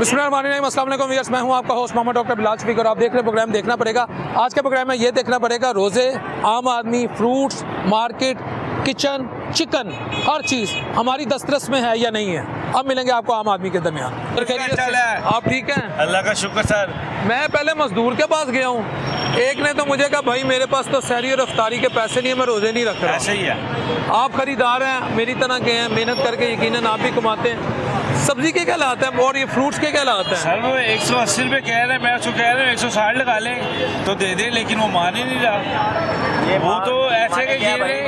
बिस्मिल्लाहिर्रहमानिर्रहीम, अस्सलाम वालेकुम व्यूअर्स, मैं हूं आपका होस्ट मोहम्मद डॉक्टर बिलाल शफीक और आप देख रहे हैं प्रोग्राम देखना पड़ेगा। आज के प्रोग्राम में ये देखना पड़ेगा रोज़े, आम आदमी, फ्रूट्स, मार्केट, किचन, चिकन, हर चीज़ हमारी दस्तरस में है या नहीं है। अब मिलेंगे आपको आम आदमी के दरमियान। आप ठीक हैं? अल्लाह का शुक्र सर। मैं पहले मजदूर के पास गया हूँ, एक ने तो मुझे कहा भाई मेरे पास तो सहरी और अफ्तारी के पैसे नहीं है, मैं रोज़े नहीं रख रहा। ऐसे ही है। आप खरीदार हैं, मेरी तरह के हैं, मेहनत करके यकीनन आप भी कमाते हैं। सब्जी के क्या लाते हैं और ये फ्रूट्स के क्या लाते हैं? सर वो 180 रुपये कह रहे हैं, मैं उसको कह रहा हूँ 160 लगा लें तो दे दे, लेकिन वो मान ही नहीं रहा। वो तो ऐसे के गिर रहे,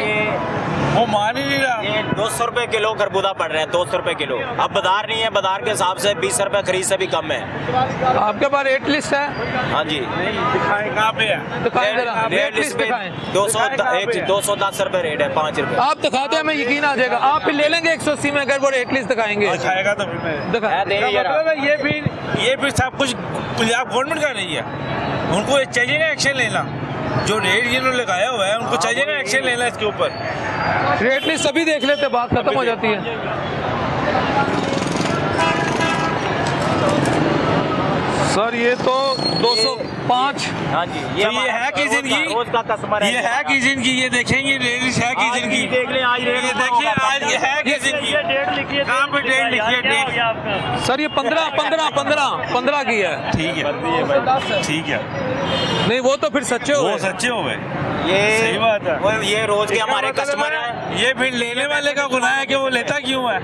वो मान ही नहीं रहा। ये 200 रुपये किलो खरबूजा पड़ रहे हैं, 200 रुपये किलो। अब बाजार नहीं है, बाजार के हिसाब से 20 रुपये खरीद से भी कम है। आपके पास रेट लिस्ट है? हाँ जी, कहाँ पे है? दिखाएं जरा, रेट लिस्ट पे 210 रुपये रेट है, 5 रुपये। आप दिखाते हैं, हमें यकीन आ जाएगा। आप फिर ले लेंगे 180 में अगर वो रेट लिस्ट दिखाएंगे। दिखाएगा तो फिर मैं दिखा ये फिर सब कुछ पंजाब गवर्नमेंट का नहीं है। उनको चाहिए ना एक्शन लेना, जो रेट जिन्होंने लगाया हुआ है उनको चाहिए ना एक्शन लेना इसके ऊपर। रेट लिस्ट सभी देख लेते, बात खत्म हो जाती है। सर ये तो 205। हाँ जी, ये है कि जिंदगी, रोज का कस्टमर है। ये है कि जिंदगी, ये देखेंगे रेट है कि जिंदगी। देख लें आज रेट, ये देखिए आज ये है कि जिंदगी। कहाँ पे डेट लिखी है? डेट सर ये 15 की है। ठीक है, ठीक है। नहीं वो तो फिर सच्चे हो वो गए। सच्चे हो गए। ये सही बात है। वो ये रोज के हमारे कस्टमर हैं। ये फिर लेने वाले का गुनाह है कि वो लेता क्यों है?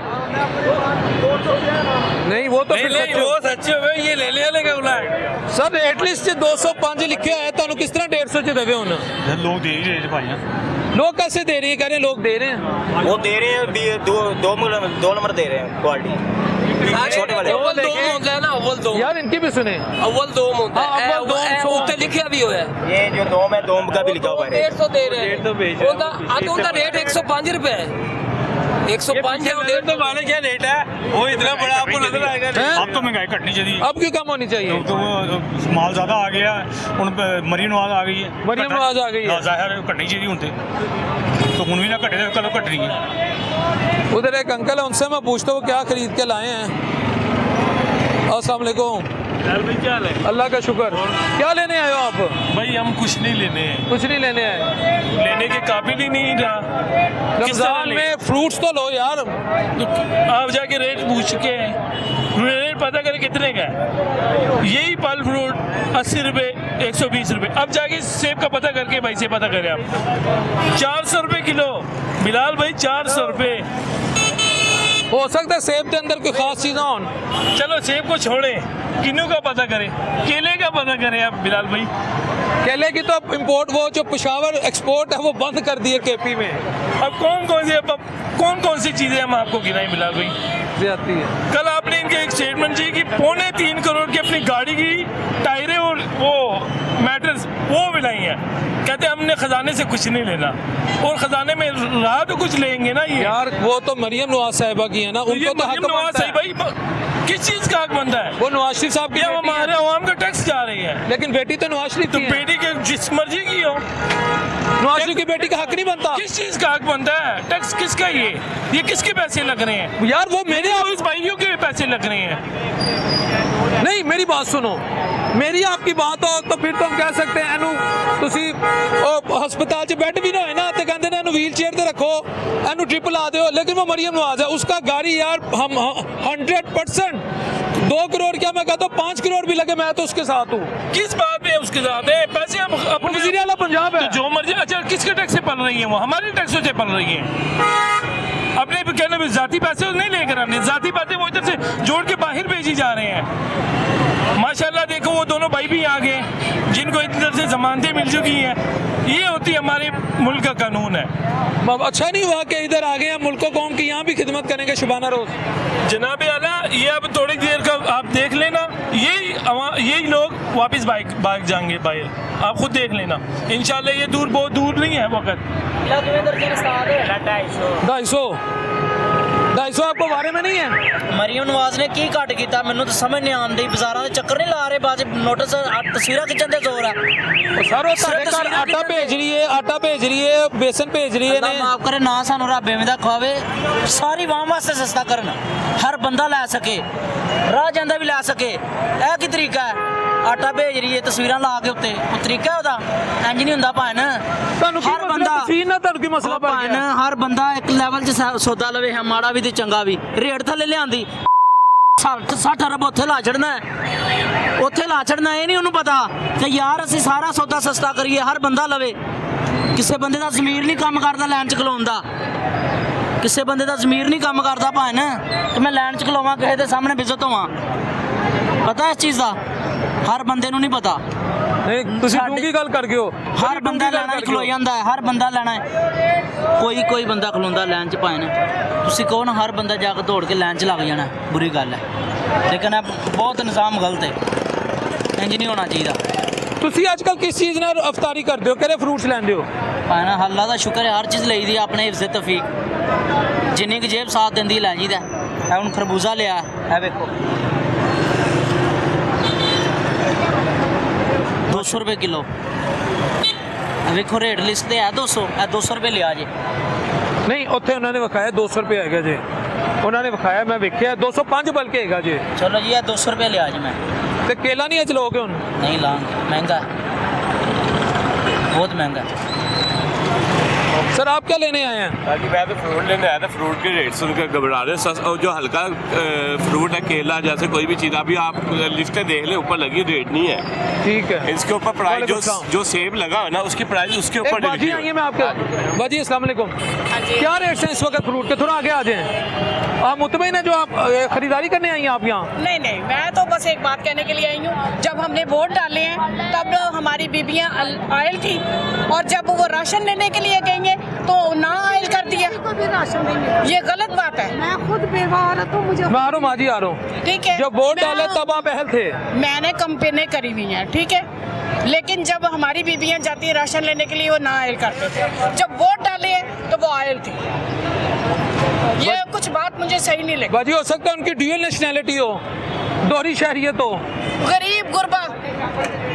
नहीं वो तो नहीं फिर नहीं, सच्चे हो। वो सच्चे हुए, ये लेने वाले का गुनाह है। सर रेट लिस्ट 205 लिखे है, तो किस तरह 150 च देवे होना? लोग दे ही रहे भाई। लोग कैसे दे रहे हैं? कह रहे हैं लोग दे रहे हैं। वो दे रहे हैं, दो नंबर दे रहे हैं क्वालिटी छोटे वाले। अव्वल दो होता है ना, अव्वल दो। यार इनकी भी सुने। अव्वल दो होता हाँ, है, अव्वल दो उत्ते लिखा भी होया है। ये जो दोम है, दोम का भी लिखा हुआ है। 150 दे रहे हैं। उनका रेट 105 रुपए है। 105 है। रेट तो माने क्या रेट है, वो इतना बड़ा आपको नजर आएगा। हैं? अब तो महंगाई कटनी चाहिए। अब क्यों कम होनी चाहिए? तो वो माल ज्यादा आ गया, उन पे मरीन नवाज आ गई है। मरीन नवाज आ गई है। जाहिर है कटनी चाहिए उनसे, तो हुन भी ना कटे तो कल कट रही है। उधर एक अंकल है, उनसे मैं पूछता हूँ क्या खरीद के लाए हैं। अस्सलाम वालेकुम। क्या हाल है? अल्लाह का शुक्र। क्या लेने आए हो आप? भाई हम कुछ नहीं लेने हैं, कुछ नहीं लेने आए। लेने के काबिल ही नहीं रहा। रमजान में फ्रूट्स तो लो यार। आप जाके रेट पूछ चुके हैं, रेट पता करें कितने का है। यही फल फ्रूट 80 रुपये, 120 रुपये। अब जाके सेब का पता करके भाई से पता करें आप। 400 रुपये किलो बिलाल भाई, 400 रुपये। हो सकता है सेब के अंदर कोई खास चीज़ ना हो। चलो सेब को छोड़ें, किन्नू का पता करें, केले का पता करें आप बिलाल भाई। केले की तो इम्पोर्ट, वो जो पेशावर एक्सपोर्ट है वो बंद कर दिए केपी में। अब कौन सी चीज़ें हम आपको गिनाएं बिलाल भाई? जाती है। कल आपने इनके एक स्टेटमेंट दी कि 3.25 करोड़ की अपनी गाड़ी की टायरें और वो मैटर्स वो मिलाई हैं। कहते हमने खजाने से कुछ नहीं लेना, और खजाने में रहा तो कुछ लेंगे ना। ये यार वो तो मरियम नवाज साहिबा की है ना, ये उनको तो हक मरीम नवाज बनता सही है। भाई, किस चीज़ का हक बनता है? वो नवाज शरीफ साहब की ये बेटी हमारे है। अवाम का टैक्स जा रही है। लेकिन बेटी तो नवाज शरीफ तो की है। बेटी के जिस मर्जी की हो, नवाज शरीफ की बेटी का हक नहीं बनता। किस चीज़ का हक बनता है? टैक्स किसका? ये किसके पैसे लग रहे हैं? यार वो मेरे इस भाइयों के पैसे लग रहे हैं। नहीं, मेरी बात सुनो। मेरी आपकी बात हो तो फिर तो हम कह सकते हैं एनू तुसी हस्पताल च बैठ भी ना है ना, तो कहते हैं एनू व्हील चेयर ते रखो, एनू ट्रिप ला दो। लेकिन वो मरियम नवाज है, उसका गाड़ी यार हम 100% 2 करोड़ क्या मैं कहता हूँ 5 करोड़ भी लगे मैं तो उसके साथ हूँ। किस बात पे उसके साथ है? पैसे हम अपने वज़ीर आला पंजाब है। तो जो मर्जी। अच्छा किसके टैक्स से पल रही है? वो हमारे टैक्सों से पल रही है। अपने भी कहने में जाती पैसे नहीं लेकर, हमने जाती पैसे वो इधर से जोड़ के बाहर भेजी जा रहे हैं। माशाल्लाह देखो वो दोनों भाई भी आ गए जिनको इधर से जमानतें मिल चुकी हैं। ये होती हमारे मुल्क का कानून है। अच्छा नहीं हुआ कि इधर आ गए हैं, मुल्क कौम की यहाँ भी खिदमत करेंगे शुबाना रोज। जनाब आला, ये अब थोड़ी देर का आप देख लेना, यही लोग वापस भाग जाएंगे बाहर। आप खुद देख लेना इंशाल्लाह। ये बहुत दूर नहीं है वक्त। 250 250 आपको बारे में नहीं है? ਮਰੀਮ ਨਵਾਜ਼ ਨੇ ਕੀ ਘੱਟ ਕੀਤਾ ਮੈਨੂੰ ਤਾਂ ਸਮਝ ਨਹੀਂ ਆਉਂਦੀ ਬਾਜ਼ਾਰਾਂ ਦੇ ਚੱਕਰ ਨਹੀਂ ਲਾ ਰਹੇ ਬਾਅਦ ਨੋਟਿਸ ਤਸਵੀਰਾਂ ਖਿੱਚਣ ਦੇ ਜ਼ੋਰ ਆ ਸਰ ਉਹ ਤੁਹਾਡੇ ਘਰ ਆਟਾ ਭੇਜ ਰਹੀ ਹੈ, ਆਟਾ ਭੇਜ ਰਹੀ ਹੈ, ਬੇਸਨ ਭੇਜ ਰਹੀ ਹੈ ਅੱਲਾ ਨੇ। ਮਾਫ ਕਰੇ ਨਾ ਸਾਨੂੰ ਰੱਬ ਐਵੇਂ ਦਾ ਖਵਾਵੇ ਸਾਰੀ ਵਾਮ ਵਾਸਤੇ ਸਸਤਾ ਕਰਨ ਹਰ ਬੰਦਾ ਲੈ ਸਕੇ ਰਾਹ ਜਾਂਦਾ ਵੀ ਲੈ ਸਕੇ ਇਹ ਕੀ ਤਰੀਕਾ ਹੈ ਆਟਾ ਭੇਜ ਰਹੀ ਹੈ ਤਸਵੀਰਾਂ ਲਾ ਕੇ ਉੱਤੇ ਉਹ ਤਰੀਕਾ ਉਹਦਾ ਇੰਜ ਨਹੀਂ ਹੁੰਦਾ ਭਾਣ ਤੁਹਾਨੂੰ ਕੀ ਮਸਲਾ ਤਸਵੀਰ ਨਾਲ ਤੁਹਾਨੂੰ ਕੀ ਮਸਲਾ ਬਣ ਭਾਣ ਗਿਆ? ਹਰ ਬੰਦਾ ਇੱਕ ਲੈਵਲ 'ਚ ਸੌਦਾ ਲਵੇ ਹੈ ਮਾੜਾ ਵੀ ਤੇ ਚੰਗਾ ਵੀ ਰੇਟ ਥੱਲੇ ਲਿਆਂਦੀ 60 ਅਰਬ ਉੱਥੇ ਲਾ ਛੱਡਣਾ ਉੱਥੇ ਲਾ ਛੱਡਣਾ ਇਹ ਨਹੀਂ ਉਹਨੂੰ ਪਤਾ ਕਿ ਯਾਰ ਅਸੀਂ ਸਾਰਾ ਸੌਦਾ ਸਸਤਾ ਕਰੀਏ ਹਰ ਬੰਦਾ ਲਵੇ ਕਿਸੇ ਬੰਦੇ ਦਾ ਜ਼ਮੀਰ ਨਹੀਂ ਕੰਮ ਕਰਦਾ ਲਾਈਨ 'ਚ ਖਲੋਣ ਦਾ ਕਿਸੇ ਬੰਦੇ ਦਾ ਜ਼ਮੀਰ ਨਹੀਂ ਕੰਮ ਕਰਦਾ ਭਾਣ ਕਿ ਮੈਂ ਲਾਈਨ 'ਚ ਖਲੋਵਾਂ ਕਿਸੇ ਦੇ ਸਾਹਮਣੇ ਬਿਜ਼ਤ ਹੋਵਾਂ ਪਤਾ ਇਸ ਚੀਜ਼ ਦਾ ਹਰ ਬੰਦੇ ਨੂੰ ਨਹੀਂ ਪਤਾ ਨਹੀਂ ਤੁਸੀਂ ਡੂੰਗੀ ਗੱਲ ਕਰ ਗਏ ਹੋ ਹਰ ਬੰਦਾ ਲੈਣਾ ਖਲੋ ਜਾਂਦਾ ਹੈ ਹਰ ਬੰਦਾ ਲੈਣਾ ਕੋਈ ਬੰਦਾ ਖਲੋਂਦਾ ਲਾਈਨ 'ਚ ਭਾਣ ਤੁਸੀਂ ਕਹੋ ਨਾ ਹਰ ਬੰਦਾ ਜਾ ਕੇ ਦੌੜ ਕੇ ਲਾਈਨ 'ਚ ਲੱਗ ਜਾਣਾ ਬੁਰੀ ਗੱਲ ਹੈ ਲੇਕਿਨ ਇਹ ਬਹੁਤ ਨਿਜ਼ਾਮ ਗਲਤ ਹੈ ਇੰਜ ਨਹੀਂ ਹੋਣਾ ਚਾਹੀਦਾ ਤੁਸੀਂ ਅੱਜ ਕੱਲ ਕਿਸ ਚੀਜ਼ ਨਾਲ ਅਫਤਾਰੀ ਕਰਦੇ ਹੋ ਕਿਹੜੇ ਫਰੂਟਸ ਲੈਂਦੇ ਹੋ? ਭਾਣ ਅੱਲਾ ਦਾ ਸ਼ੁਕਰ ਹੈ ਹਰ ਚੀਜ਼ ਲਈਦੀ ਆਪਣੇ ਹਿਫਜ਼ ਤੌਫੀਕ ਜਿੰਨੀ ਕੁ ਜੇਬ ਸਾਥ ਦਿੰਦੀ ਲੈ ਜੀਦਾ ਇਹ ਹੁਣ ਖਰਬੂਜ਼ਾ ਲਿਆ ਇਹ ਵੇਖੋ 200 रुपये किलो ਵੇਖੋ ਰੇਟ ਲਿਸਟ ਤੇ ਹੈ 200 ਇਹ 200 ਰੁਪਏ ਲਿਆ ਜੇ ਨਹੀਂ ਉੱਥੇ ਉਹਨਾਂ ਨੇ ਵਿਖਾਇਆ 200 ਰੁਪਏ ਹੈਗਾ ਜੇ ਉਹਨਾਂ ਨੇ ਵਿਖਾਇਆ ਮੈਂ ਵੇਖਿਆ 205 ਬਲਕਿ ਹੈਗਾ ਜੇ ਚਲੋ ਜੀ ਇਹ 200 ਰੁਪਏ ਲਿਆ ਜੀ ਮੈਂ ਤੇ ਕੇਲਾ ਨਹੀਂ ਅੱਜ ਲੋਗੇ ਹੁਣ? नहीं लाऊंगा महंगा बहुत महंगा सर आप क्या लेने आए हैं? ताकि मैं तो फ्रूट लेने आया था फ्रूट के रेट सुनकर घबरा रहे और जो हल्का फ्रूट है केला जैसे कोई भी चीज़ अभी आप लिस्टें देख लें ऊपर लगी रेट नहीं है ठीक है इसके ऊपर प्राइस जो सेब लगा है ना उसकी प्राइस उसके ऊपर बाजी आइए मैं आपके बाजी अस्सलाम वालेकुम क्या रेट्स हैं इस वक्त फ्रूट के? थोड़ा आगे आ जाएं। आप मुतमईन है जो आप खरीदारी करने आई हैं आप यहाँ? नहीं मैं तो बस एक बात कहने के लिए आई हूँ जब हमने वोट डाले हैं तब हमारी बीबियाँ आयल थी और जब वो राशन लेने के लिए गएंगे तो ना आयल कर दिया को भी राशन देंगे ये गलत बात है मैं खुद बेवा औरत हूँ मुझे मैं आ रहा हूँ माजी आ रहा हूँ ठीक है जब वोट डाले तब आप अहल थे मैंने कंपेनें करी हुई हैं ठीक है लेकिन जब हमारी बीबियाँ जाती हैं राशन लेने के लिए वो ना आयल करते थे जब वोट डाले हैं तो वो आयल थी ये कुछ बात मुझे सही नहीं लगी बाजी हो सकता है उनकी ड्यूअल नेशनैलिटी हो दोहरी शहरियत हो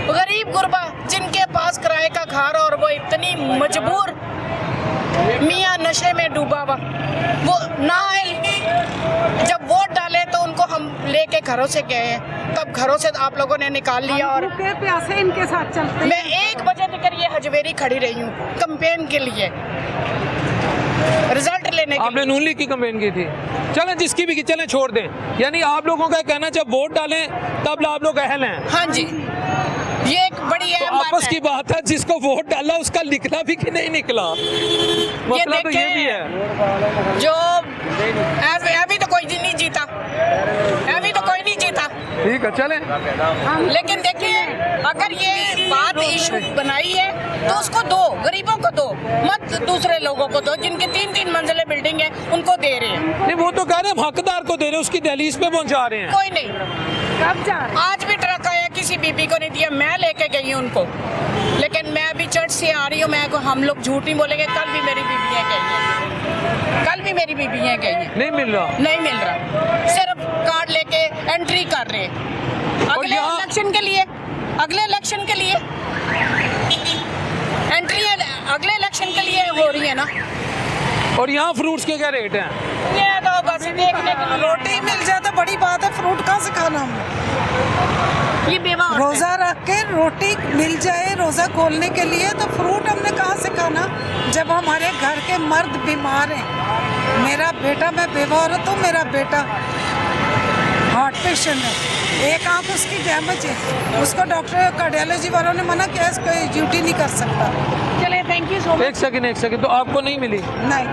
गरीब गुरबा जिनके पास किराए का घर और वो इतनी मजबूर मियाँ नशे में डूबा हुआ वो ना आए जब वोट डाले तो उनको हम लेके घरों से गए हैं तब घरों से आप लोगों ने निकाल लिया और भूखे प्यासे इनके साथ चलते मैं 1 बजे तक ये हजवेरी खड़ी रही हूँ कैंपेन के लिए रिजल्ट लेने के आपने लिए। नून लीग की कंपेन की थी चलें जिसकी भी की चलें छोड़ दें यानी आप लोगों का कहना जब वोट डालें तब आप लोग अहल हैं हाँ जी ये एक बड़ी तो अहम बात आपस है की बात है जिसको वोट डाला उसका निकला भी कि नहीं निकला मसला तो ये भी है जो अभी तो कोई नहीं जीता अभी तो कोई नहीं जीता ठीक है चलें लेकिन देखिए अगर ये बात इशू बनाई है तो उसको दो गरीबों को दो मत दूसरे लोगों को दो जिनकी 3-3 मंजिलें बिल्डिंग है उनको दे रहे हैं नहीं वो तो कह रहे हैं हकदार को दे रहे हैं उसकी दहलीज पे पहुंचा रहे हैं कोई नहीं कब जा रहे आज भी ट्रक आया किसी बीबी को नहीं दिया मैं लेके गई हूँ उनको लेकिन मैं अभी चर्च से आ रही हूँ मैं हम लोग झूठ नहीं बोलेंगे कल भी मेरी बीबियाँ गई हैं कल भी मेरी बीबियाँ गई हैं नहीं मिल रहा नहीं मिल रहा सिर्फ कार्ड लेके एंट्री कर रहे हैं अगले इलेक्शन के लिए एंट्री अगले इलेक्शन के लिए हो रही है ना और यहाँ फ्रूट्स के क्या रेट हैं? ये तो बस देखने के लिए रोटी मिल जाए तो बड़ी बात है फ्रूट कहाँ से खाना हमने ये बेवा औरत है। रोज़ा रख के रोटी मिल जाए रोज़ा खोलने के लिए तो फ्रूट हमने कहाँ से खाना जब हमारे घर के मर्द बीमार हैं मेरा बेटा मैं बेवा औरत हूँ मेरा बेटा हार्ट पेशेंट है एक आंख उसकी डैमेज है उसको डॉक्टर कार्डियोलॉजी वालों ने मना किया इसको ड्यूटी नहीं कर सकता चलिए थैंक यू सो मच एक सेकंड तो आपको नहीं मिली नहीं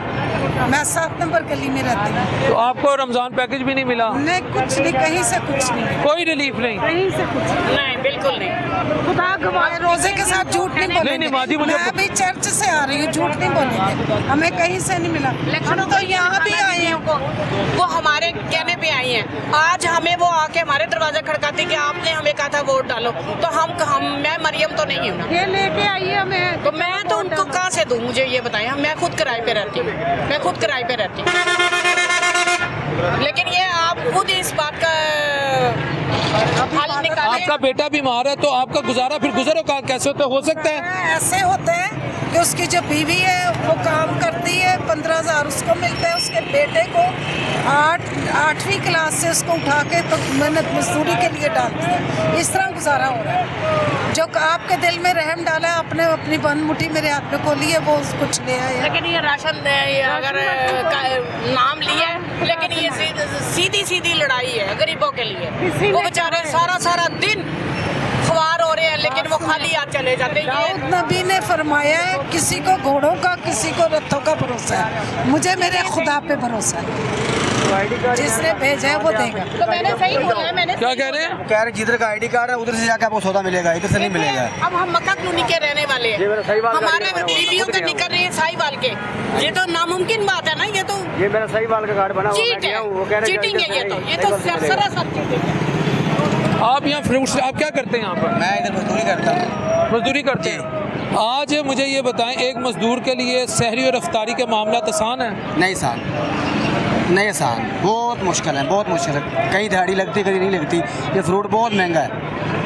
मैं 7 नंबर गली में रहती हूँ तो आपको रमजान पैकेज भी नहीं मिला नहीं कुछ नहीं कहीं से कुछ नहीं कोई रिलीफ नहीं कहीं से कुछ नहीं बिल्कुल नहीं खुदा गवाह रोजे के साथ झूठ नहीं बोलेंगे नहीं, माजी, मुझे- मैं अभी चर्च से आ रही हूँ झूठ नहीं बोलेंगे हमें कहीं से नहीं मिला हम तो यहाँ भी आए हैं वो हमारे कहने पे आई हैं आज हमें वो आके हमारे दरवाजा खड़काती कि आपने हमें कहा था वोट डालो तो हम मैं मरियम तो नहीं हूँ ना ये लेके आइए हमें तो मैं तो उनको कहाँ से दूँ मुझे ये बताएं मैं खुद किराए पे रहती हूँ मैं खुद किराए पे रहती हूँ लेकिन ये आप खुद इस बात का हल निकालें। आपका बेटा बीमार है तो आपका गुजारा फिर गुजरो का कैसे होता हो सकता है? ऐसे होते हैं कि उसकी जो बीवी है वो काम करती है, 15,000 उसको मिलता है, उसके बेटे को 8वीं क्लास से उसको उठा के तो मेहनत मजदूरी के लिए डालती है। इस तरह गुजारा हो रहा है। जो आपके दिल में रहम डाला है, आपने अपनी बंद मुट्ठी मेरे हाथ में खोली है, वो कुछ ले आया। लेकिन ये राशन ये अगर नाम लिया है, लेकिन ये सीधी लड़ाई है गरीबों के लिए। वो बेचारे सारा दिन ख्वार हो रहे हैं, लेकिन वो खाली हाथ चले जाते हैं। दाऊद नबी ने फरमाया है, किसी को घोड़ों का, किसी को रथों का भरोसा है, मुझे मेरे खुदा पे भरोसा है। जिसने भेजा है वो देगा। तो मैंने सही बोला है। मैंने क्या कह रहे हैं? कह रहे जिधर का आईडी कार्ड है उधर से जाके आपको सौदा मिलेगा, इधर से नहीं मिलेगा। अब हम मक्का कॉलोनी के रहने वाले हैं, हमारे बीवियों का निकल रही है साहिवाल के। ये तो नामुमकिन बात है ना। ये तो ये मेरा साहिवाल का कार्ड बना हुआ चीट है, चीटिंग है। ये तो सरासर चीटिंग है। आप यहाँ फ्रूट्स आप क्या करते हैं यहाँ पर? मैं इधर मजदूरी करता हूँ। मजदूरी करते हैं। आज मुझे ये बताएं, एक मजदूर के लिए सहरी और अफ्तारी के मामला आसान है? नहीं आसान, नहीं आसान, बहुत मुश्किल है, बहुत मुश्किल है। कहीं दिहाड़ी लगती, कहीं नहीं लगती। ये फ्रूट बहुत महंगा है।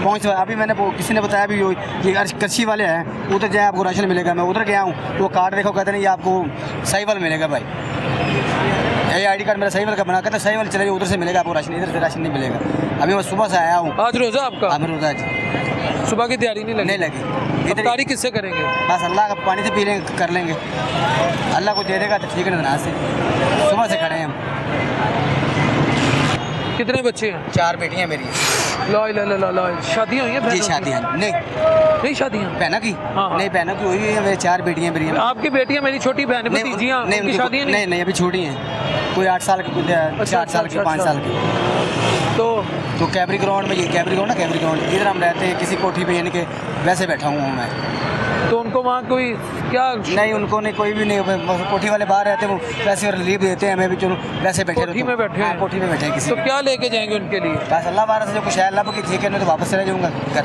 5 अभी मैंने किसी ने बताया भी ये कच्ची वाले हैं, उधर जाए आपको राशन मिलेगा। मैं उधर गया हूँ, वो कार्ड देखो, कहते नहीं ये आपको साहिवाल मिलेगा भाई। ये आईडी कार्ड मेरा साहिवाल का बना, कहते साहिवाल चले जाओ, उधर से मिलेगा आपको राशन, इधर से राशन नहीं मिलेगा। अभी मैं सुबह से आया हूँ। आज रोज़ा आपका? अब रोज़ा जी, सुबह की तैयारी नहीं लगी? नहीं लगी। अफ्तारी किससे करेंगे? बस अल्लाह का पानी से पी लेंगे, कर लेंगे। अल्लाह को दे देगा तो ठीक है, नमाज से सुबह से खड़े हैं हम। कितने बच्चे हैं? 4 बेटियां मेरी। ला इलाहा इल्लल्लाह। शादियाँ हुई हैं? जी शादियाँ नहीं शादियाँ बहना की? हाँ। नहीं बहना की हुई है, मेरी 4 बेटियां मेरी। आपकी बेटियाँ मेरी छोटी बहन भतीजियाँ, उनकी शादियाँ नहीं अभी छोटी हैं। कोई 8 साल की, कोई 4 साल की, 5 साल की। तो कैबरी ग्राउंड में, ये कैबरी ग्राउंड ना, कैबरी ग्राउंड इधर हम रहते हैं किसी कोठी पे, यानी कि वैसे बैठा हूँ मैं। तो उनको वहाँ कोई क्या? नहीं उनको नहीं, कोई भी नहीं। कोठी वाले बाहर रहते हैं, वो पैसे रिलीफ देते हैं, हमें भी चलो वैसे बैठे कोठी में बैठे हैं? कोठी में बैठे हैं किसी। तो क्या लेके जाएंगे उनके लिए? बस अल्लाह वाला से जो कुछ है अल्लाह की, ठीक है, नहीं तो वापस चले जाऊँगा घर।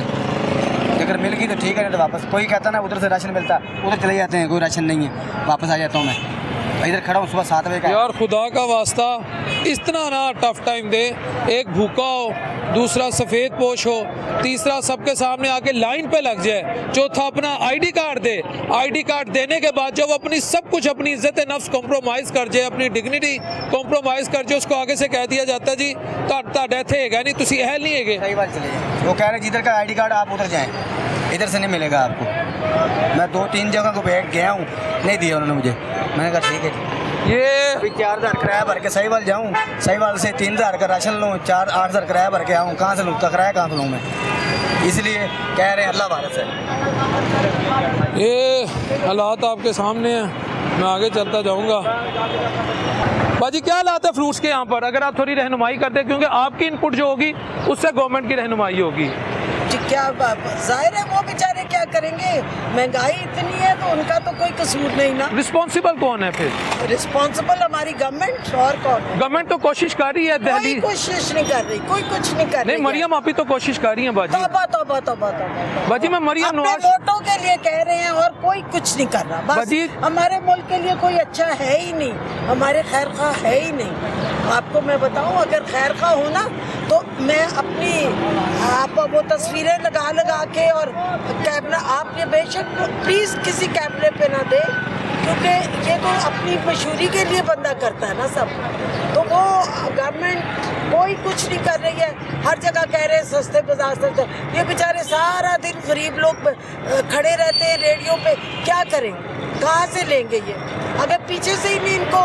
अगर मिल गई तो ठीक है, नहीं तो वापस। कोई कहता ना उधर से राशन मिलता, उधर चले जाते हैं, कोई राशन नहीं है, वापस आ जाता हूँ मैं। इधर खड़ा हूँ सुबह 7 बजे का। यार खुदा का वास्ता इतना ना टफ टाइम दे। एक भूखा हो, दूसरा सफ़ेद पोश हो, तीसरा सबके सामने आके लाइन पे लग जाए, चौथा अपना आईडी कार्ड दे। आईडी कार्ड देने के बाद जब अपनी सब कुछ, अपनी इज्जत नफ्स कॉम्प्रोमाइज़ कर जाए, अपनी डिग्निटी कॉम्प्रोमाइज़ कर जाए, उसको आगे से कह दिया जाता है जी डेथ है नहीं, तुसी अहल नहीं है। सही बात चले जाए। वो कह रहे जिधर का आईडी कार्ड आप उधर जाएँ, इधर से नहीं मिलेगा आपको। मैं 2-3 जगह को बैठ गया हूँ, नहीं दिया उन्होंने मुझे। मैंने कहा ठीक है। ये अभी 4,000 किराया भर के साहिवाल जाऊँ, साहिवाल से 3,000 का राशन लूँ, 8,000 किराया भर के आऊँ, कहाँ से लूँ? किराया कहाँ से लूँ मैं? इसलिए कह रहे हैं अल्लाह भारत से। ये हालात आपके सामने हैं, मैं आगे चलता जाऊंगा। बाजी क्या हालात है फ्रूट्स के यहाँ पर? अगर आप थोड़ी रहनुमाई कर दें, क्योंकि आपकी इनपुट जो होगी उससे गवर्नमेंट की रहनुमाई होगी। क्या जाहिर है वो बेचारे क्या करेंगे, महंगाई इतनी है तो उनका तो कोई कसूर नहीं ना। रिस्पॉन्सिबल कौन है फिर? रिस्पॉन्सिबल हमारी गवर्नमेंट, और कौन? गवर्नमेंट तो कोशिश कर रही है, दिल्ली कोई कोशिश नहीं कर रही, कोई कुछ नहीं कर रही। नहीं, मरियम आप ही तो कोशिश कर रही हैं बाजी। तौबा बाजी मैं मरियम अपने नवाज वोटों के लिए कह रहे हैं और कोई कुछ नहीं कर रहा। बस बाजी हमारे मुल्क के लिए कोई अच्छा है ही नहीं, हमारे खैर खा है ही नहीं। आपको मैं बताऊं, अगर खैर खा हो ना तो मैं अपनी आप वो तस्वीरें लगा के और कैमरा, आप ये बेशक प्लीज़ किसी कैमरे पे ना दे, क्योंकि ये तो अपनी मशहूरी के लिए बंदा करता है ना सब। तो वो गवर्नमेंट कोई कुछ नहीं कर रही है, हर जगह कह रहे हैं सस्ते बाजार सस्ते। ये बेचारे सारा दिन गरीब लोग खड़े रहते हैं रेडियो पे, क्या करेंगे, कहाँ से लेंगे ये? अगर पीछे से ही नहीं इनको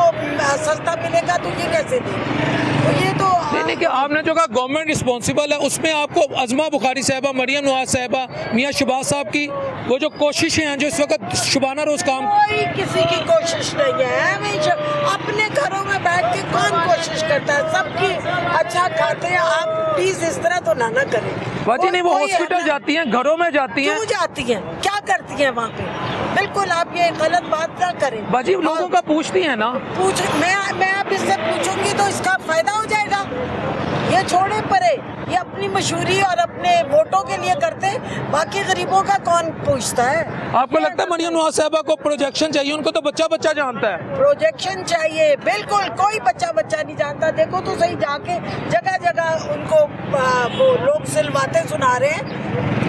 सस्ता मिलेगा तो ये कैसे देंगे? तो ये तो नहीं कि आपने जो कहा गवर्नमेंट रिस्पॉन्सिबल है, उसमें आपको अजमा बुखारी साहबा, मरियम नवाज साहबा, मियाँ शहबाज साहब की वो जो कोशिशें हैं, जो इस वक्त शुबाना रोज काम, कोई किसी की कोशिश नहीं है। हमेशा अपने घरों में बैठ के कौन कोशिश करता है? सबकी अच्छा खाते हैं। आप प्लीज इस तरह तो ना करें बाजी। नहीं, वो हॉस्पिटल जाती हैं, घरों में जाती हैं। क्यों जाती हैं, क्या करती हैं वहाँ पे? बिल्कुल आप ये गलत बात ना करें बाजी। लोगों का पूछती हैं ना, मैं अब इससे पूछूंगी तो इसका फायदा हो जाएगा। ये ये छोड़े परे, ये अपनी मशहूरी और अपने वोटों के लिए करते, बाकी गरीबों का कौन पूछता है। आपको लगता है मरियम नवाज साहबा को प्रोजेक्शन चाहिए? उनको तो बच्चा बच्चा जानता है। प्रोजेक्शन चाहिए, बिल्कुल कोई बच्चा बच्चा नहीं जानता। देखो तो सही, जाके जगह जगह उनको वो लोग सिलवाते सुना रहे हैं।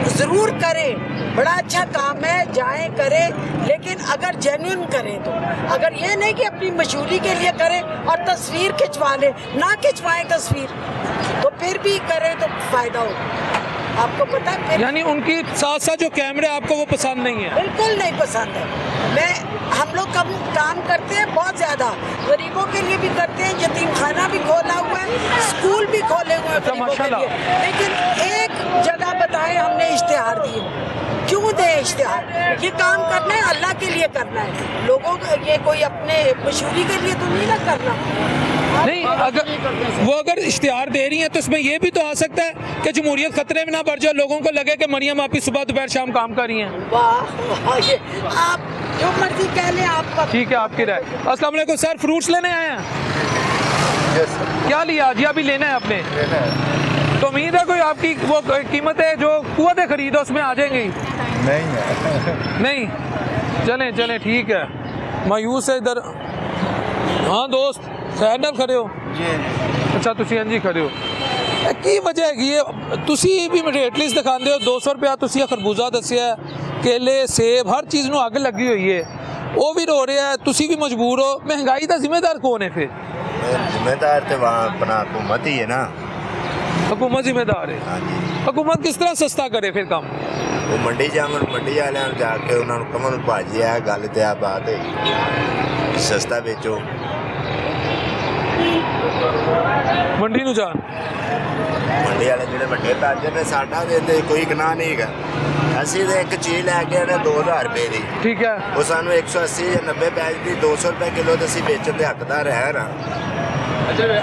ज़रूर करें, बड़ा अच्छा काम है, जाएं करें, लेकिन अगर जेन्युइन करें तो। अगर ये नहीं कि अपनी मशहूरी के लिए करें और तस्वीर खिंचवा लें, ना खिंचवाएं तस्वीर, तो फिर भी करें तो फायदा हो। आपको पता है फिर, यानी उनकी साथ साथ जो कैमरे आपको वो पसंद नहीं है? बिल्कुल नहीं पसंद है। हम लोग कम काम करते हैं, बहुत ज़्यादा गरीबों के लिए भी करते हैं, यतीम खाना भी खोला हुआ है, स्कूल भी खोले हुए हैं गरीबों के लिए। लेकिन एक जगह बताएं, हमने इश्तिहार दिए, क्यों दे इश्तिहार? ये काम करना है, अल्लाह के लिए करना है, लोगों को, ये कोई अपने मशहूरी के लिए तो नहीं ना करना। नहीं, अगर इश्तिहार दे रही हैं तो इसमें ये भी तो आ सकता है कि जमहूरियत खतरे में ना पड़ जाए, लोगों को लगे कि मरियम आपकी सुबह दोपहर शाम काम कर रही हैं। वाह, ये आप जो मर्जी कह लें, आपका ठीक है, आपकी राय। अस्सलाम वालेकुम सर, फ्रूट्स लेने आए हैं? क्या लिया जी? अभी लेना है आपने? तो उम्मीद है कोई आपकी वो कीमतें जो कुआं खरीदो उसमें आ जाएंगी? नहीं, चलें चलें, ठीक है। मायूस है इधर। हाँ दोस्त, खैर नाल खड़े हो जी? अच्छा, तुसी इंजी खड़े हो, की वजह है? तुसी भी रेट लिस्ट दिखाते हो, 200 रुपया तुसी खरबूजा दसिया, केले सेब हर चीज़ ਨੂੰ ਅੱਗ ਲੱਗੀ ਹੋਈ है, वो भी रो रहा है, तुसी भी मजबूर हो। महंगाई का जिम्मेदार कौन है फिर? जिम्मेदार तो वहाँ अपना हुकूमत ही है ना। हुकूमत जिम्मेदार है। हाँ जी। हुकूमत किस तरह सस्ता करे फिर काम? वो मंडी जावन, मंडी वाले जाके उन्होंने कमन भाजी है, गल तो आ बात है, सस्ता बेचो। मंडी ਨੂੰ ਜਾਣ, मंडी वाले ਜਿਹੜੇ ਵੱਡੇ ਤਾਜਰ ਨੇ, ਸਾਡਾ ਦੇ ਕੋਈ ਗੁਨਾਹ ਨਹੀਂ ਹੈਗਾ। ਅਸੀਂ ਤਾਂ ਇੱਕ ਚੀਜ਼ ਲੈ ਕੇ ਆਏ 2000 ਰੁਪਏ ਦੀ, ठीक है। ਉਹ ਸਾਨੂੰ 180 ਜਾਂ 90 ਪੈਸੇ ਦੀ 200 ਰੁਪਏ ਕਿਲੋ ਤੇ ਅਸੀਂ ਵੇਚਣ ਦੇ ਹੱਕਦਾਰ ਹੈ ਨਾ।